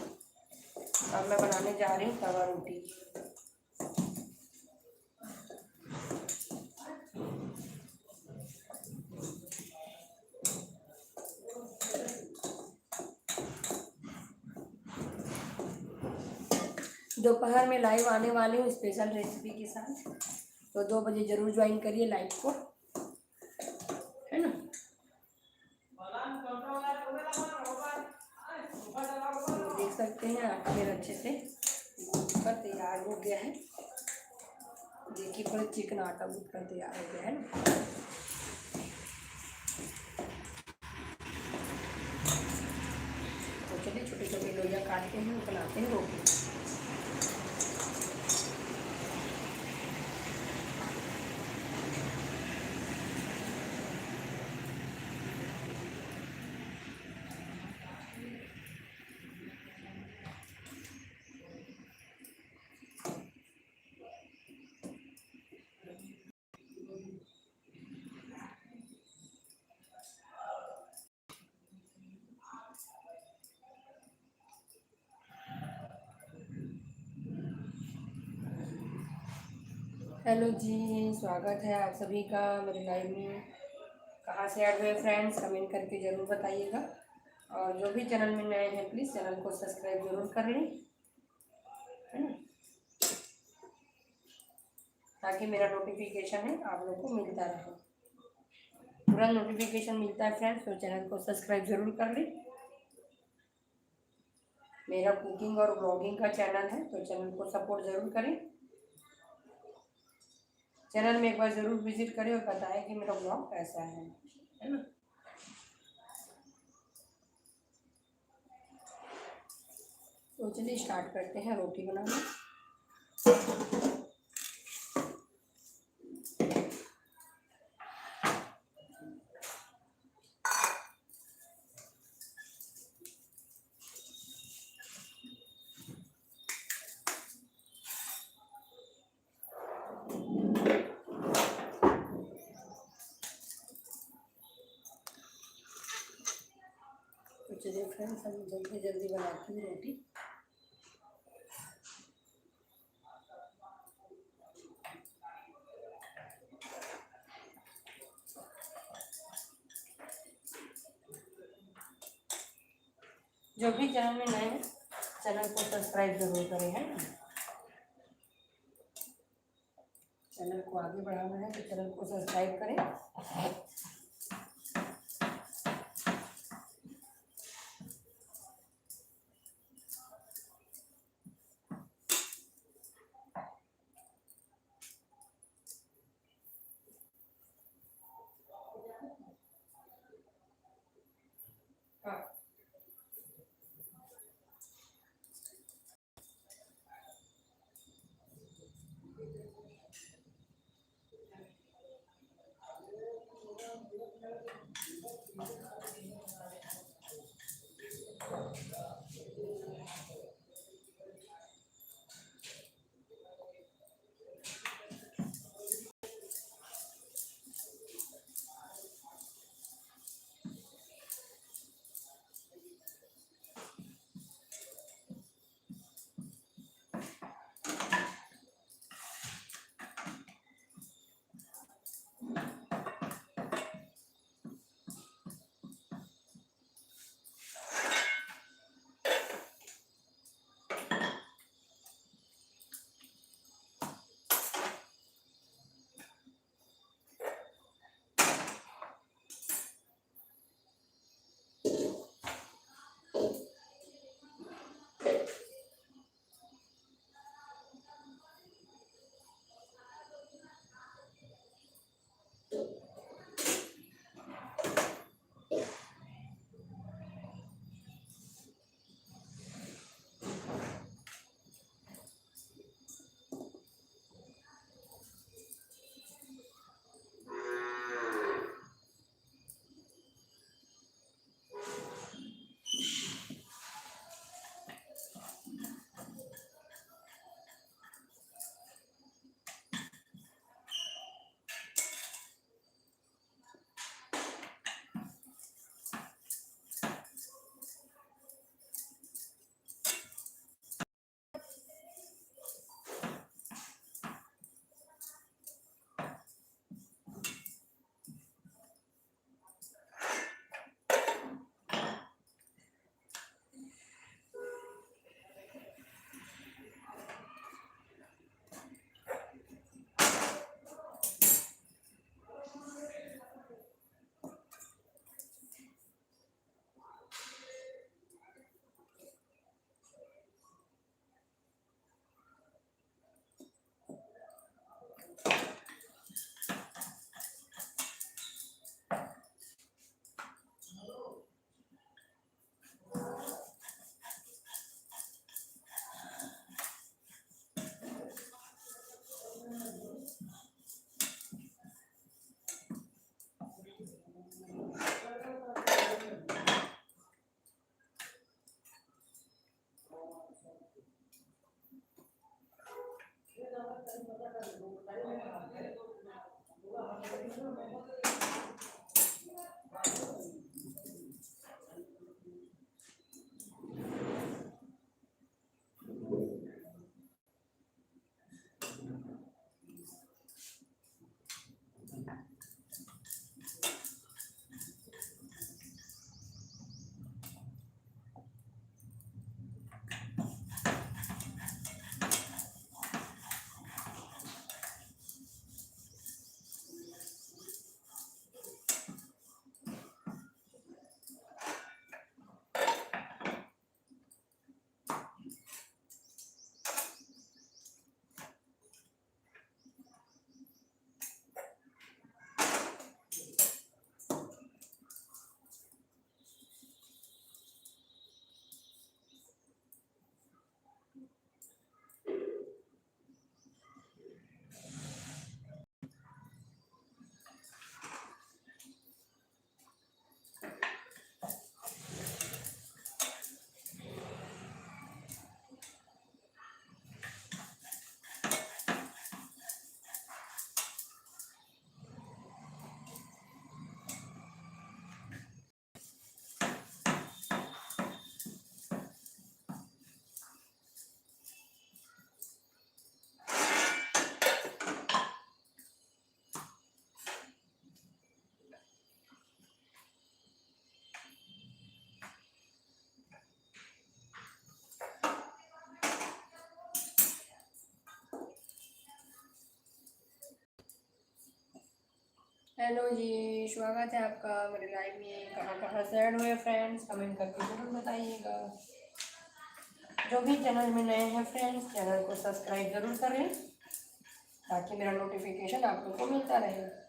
अब मैं बनाने जा रही हूँ तवा रोटी। दोपहर में लाइव आने वाली हूँ स्पेशल रेसिपी के साथ, तो 2 बजे ज़रूर ज्वाइन करिए लाइव को, है ना। तो देख सकते हैं आटा मेरा अच्छे से गूँथ तैयार हो गया है। देखिए पूरा चिकन आटा गूँथ कर तैयार हो गया है ना। तो चलिए छोटे छोटे लोइयाँ काटते हैं, बनाते हैं रोटी। हेलो जी, स्वागत है आप सभी का मेरे लाइव में। कहाँ से ऐड हुए फ्रेंड्स, कमेंट करके ज़रूर बताइएगा। और जो भी चैनल में नए हैं प्लीज़ चैनल को सब्सक्राइब जरूर कर लें, है ना, ताकि मेरा नोटिफिकेशन है आप लोग को मिलता रहे। पूरा नोटिफिकेशन मिलता है फ्रेंड्स, तो चैनल को सब्सक्राइब जरूर कर लें। मेरा कुकिंग और ब्लॉगिंग का चैनल है, तो चैनल को सपोर्ट ज़रूर करें। चैनल में एक बार ज़रूर विजिट करें और बताएं कि मेरा ब्लॉग कैसा है ना। तो चलिए स्टार्ट करते हैं रोटी बनाना। तो चलिए फ्रेंड्स, हम जल्दी जल्दी बनाती हूँ रोटी। जो भी चैनल में नए हैं चैनल को सब्सक्राइब जरूर करें, है ना। चैनल को आगे बढ़ाना है तो चैनल को सब्सक्राइब करें। हाँ, हेलो जी, स्वागत है आपका मेरे लाइव में। कहाँ कहाँ से ऐड हुए फ्रेंड्स, कमेंट करके जरूर बताइएगा। जो भी चैनल में नए हैं फ्रेंड्स, चैनल को सब्सक्राइब जरूर कर लें ताकि मेरा नोटिफिकेशन आप लोग को मिलता रहे।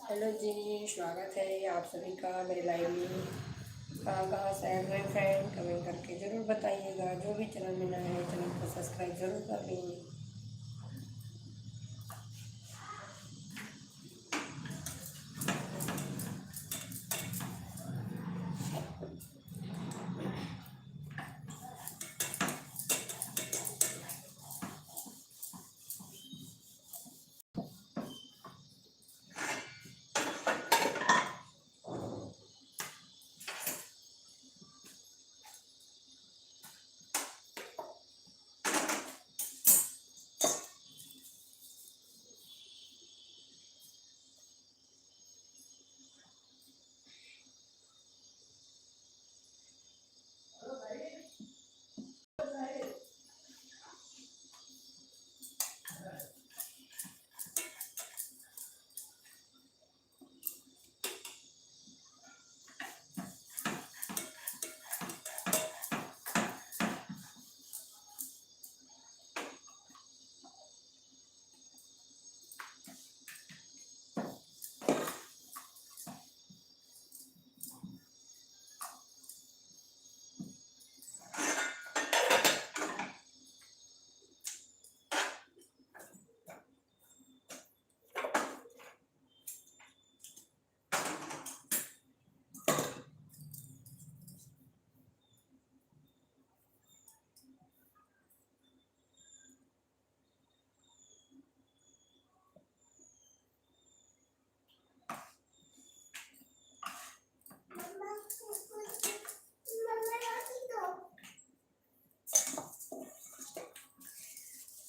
हेलो जी, स्वागत है आप सभी का मेरे लाइव में। कहाँ कहाँ से ऐड हुए फ्रेंड, कमेंट करके ज़रूर बताइएगा। जो भी चैनल में नया है चैनल को सब्सक्राइब जरूर कर लेंगे।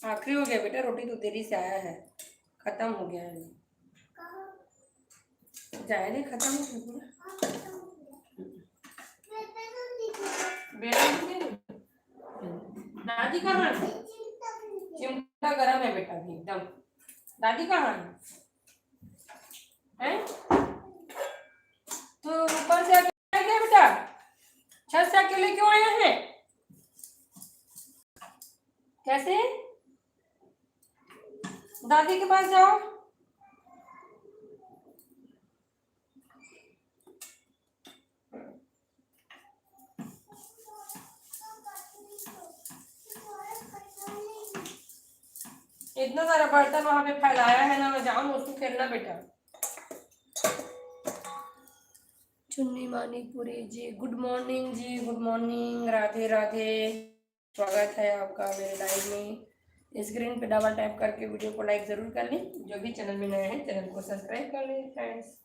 आखिरी हो गया बेटा, रोटी तो देरी से आया है, खत्म हो गया है। जाए नहीं, खत्म हो गया पूरा। बेटा दादी कहाँ है? चिमटा गरम है बेटा भी एकदम। दादी कहाँ है? तो ऊपर से आके क्या बेटा, छत से अकेले क्यों आया है? कैसे? दादी के पास जाओ। इतना सारा बर्तन वहां पे फैलाया है ना, मैं जाऊँ उसको खेलना बेटा। चुन्नी मानीपुरी जी, गुड मॉर्निंग जी, गुड मॉर्निंग, राधे राधे। स्वागत है आपका मेरे लाइव में। स्क्रीन पे डबल टैप करके वीडियो को लाइक जरूर कर लें। जो भी चैनल में नए हैं चैनल को सब्सक्राइब कर लें फ्रेंड्स।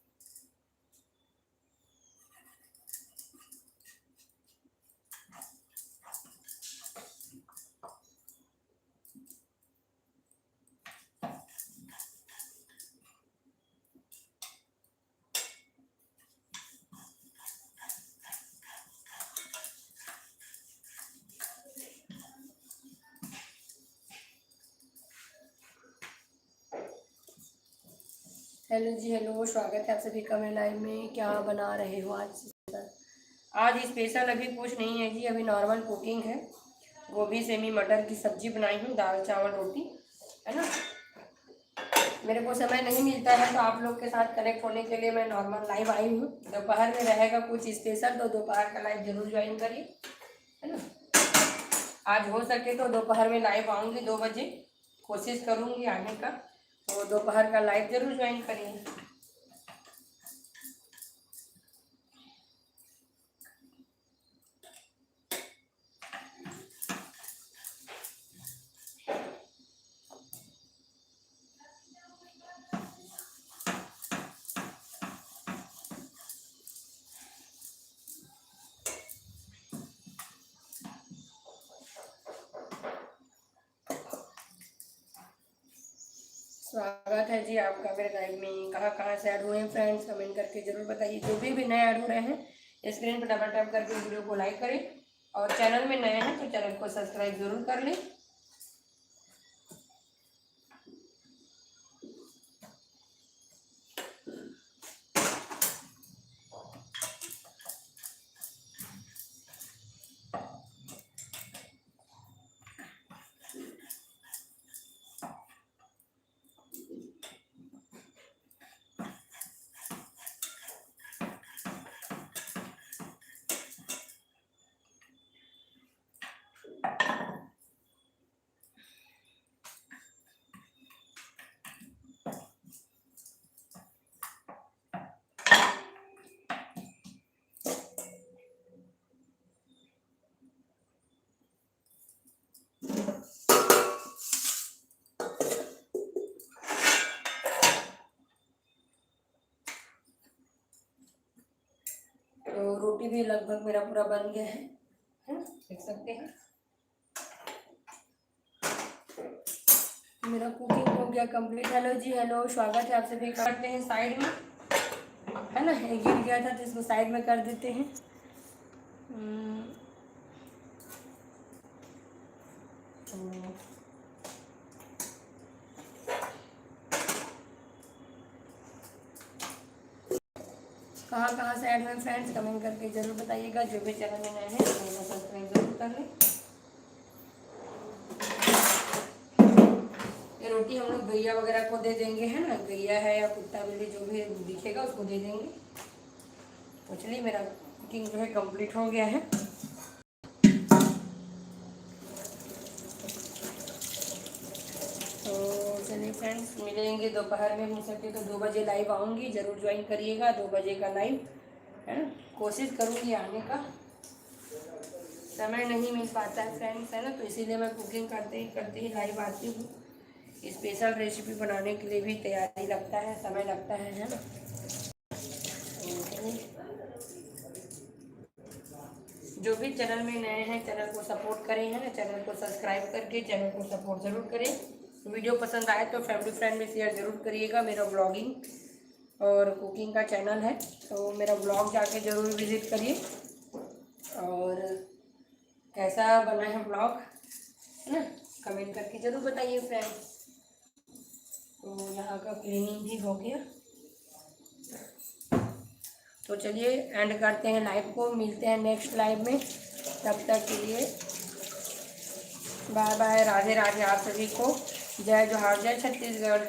हेलो जी, हेलो, स्वागत है आप सभी का मेरे लाइव में। क्या बना रहे हो आज? आज स्पेशल अभी कुछ नहीं है जी, अभी नॉर्मल कुकिंग है। गोभी सेमी मटर की सब्जी बनाई हूँ, दाल चावल रोटी, है ना। मेरे को समय नहीं मिलता है तो आप लोग के साथ कनेक्ट होने के लिए मैं नॉर्मल लाइव आई हूँ। दोपहर में रहेगा कुछ स्पेशल तो दोपहर का लाइव जरूर ज्वाइन करिए, है ना। आज हो सके तो दोपहर में लाइव आऊँगी 2 बजे, कोशिश करूँगी आने का, तो दोपहर का लाइव जरूर ज्वाइन करिए। स्वागत है जी आपका मेरे लाइव में। कहाँ से ऐड हुए हैं फ्रेंड्स, कमेंट करके जरूर बताइए। जो भी नए ऐड हो रहे हैं स्क्रीन पर डबल टैप करके वीडियो को लाइक करें, और चैनल में नए हैं तो चैनल को सब्सक्राइब जरूर कर लें। तो रोटी भी लगभग मेरा पूरा बन गया है ना, देख सकते हैं। मेरा कुकिंग हो गया कंप्लीट। हेलो जी, हेलो, स्वागत है आप सभी। करते हैं साइड में, है ना, ये गिर गया था तो इसको साइड में कर देते हैं। कहाँ से ऐड हुए फ्रेंड्स, कमेंट करके जरूर बताइएगा। जो भी चैनल में नए हैं तो सब्सक्राइब जरूर कर लें। ये रोटी हम लोग गैया वगैरह को दे देंगे, है ना, गैया है या कुत्ता बिल्ली जो भी दिखेगा उसको दे देंगे। तो चलिए मेरा कुकिंग जो है कंप्लीट हो गया है। तो चलिए फ्रेंड्स, मिलेंगे दोपहर में, हो सके तो 2 बजे लाइव आऊँगी, ज़रूर ज्वाइन करिएगा 2 बजे का लाइव, है ना। कोशिश करूँगी आने का, समय नहीं मिल पाता है फ्रेंड्स, है ना, तो इसीलिए मैं कुकिंग करते ही लाइव आती हूँ। स्पेशल रेसिपी बनाने के लिए भी तैयारी लगता है, समय लगता है ना। जो भी चैनल में नए हैं चैनल को सपोर्ट करें, है ना, चैनल को सब्सक्राइब करके चैनल को सपोर्ट ज़रूर करें। वीडियो पसंद आए तो फैमिली फ्रेंड में शेयर ज़रूर करिएगा। मेरा ब्लॉगिंग और कुकिंग का चैनल है, तो मेरा ब्लॉग जाके ज़रूर विज़िट करिए। और कैसा बना है ब्लॉग, है ना, कमेंट करके ज़रूर बताइए फ्रेंड्स। तो यहाँ का क्लीनिंग भी हो गया, तो चलिए एंड करते हैं लाइव को। मिलते हैं नेक्स्ट लाइव में, तब तक के लिए बाय बाय, राधे राधे आप सभी को। जय जोहार, जय छत्तीसगढ़।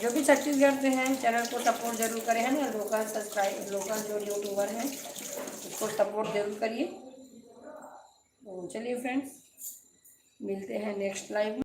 जो भी छत्तीसगढ़ से हैं चैनल को सपोर्ट जरूर करें, है ना, लोकल जो यूट्यूबर हैं उसको सपोर्ट जरूर करिए। तो चलिए फ्रेंड्स, मिलते हैं नेक्स्ट लाइव में।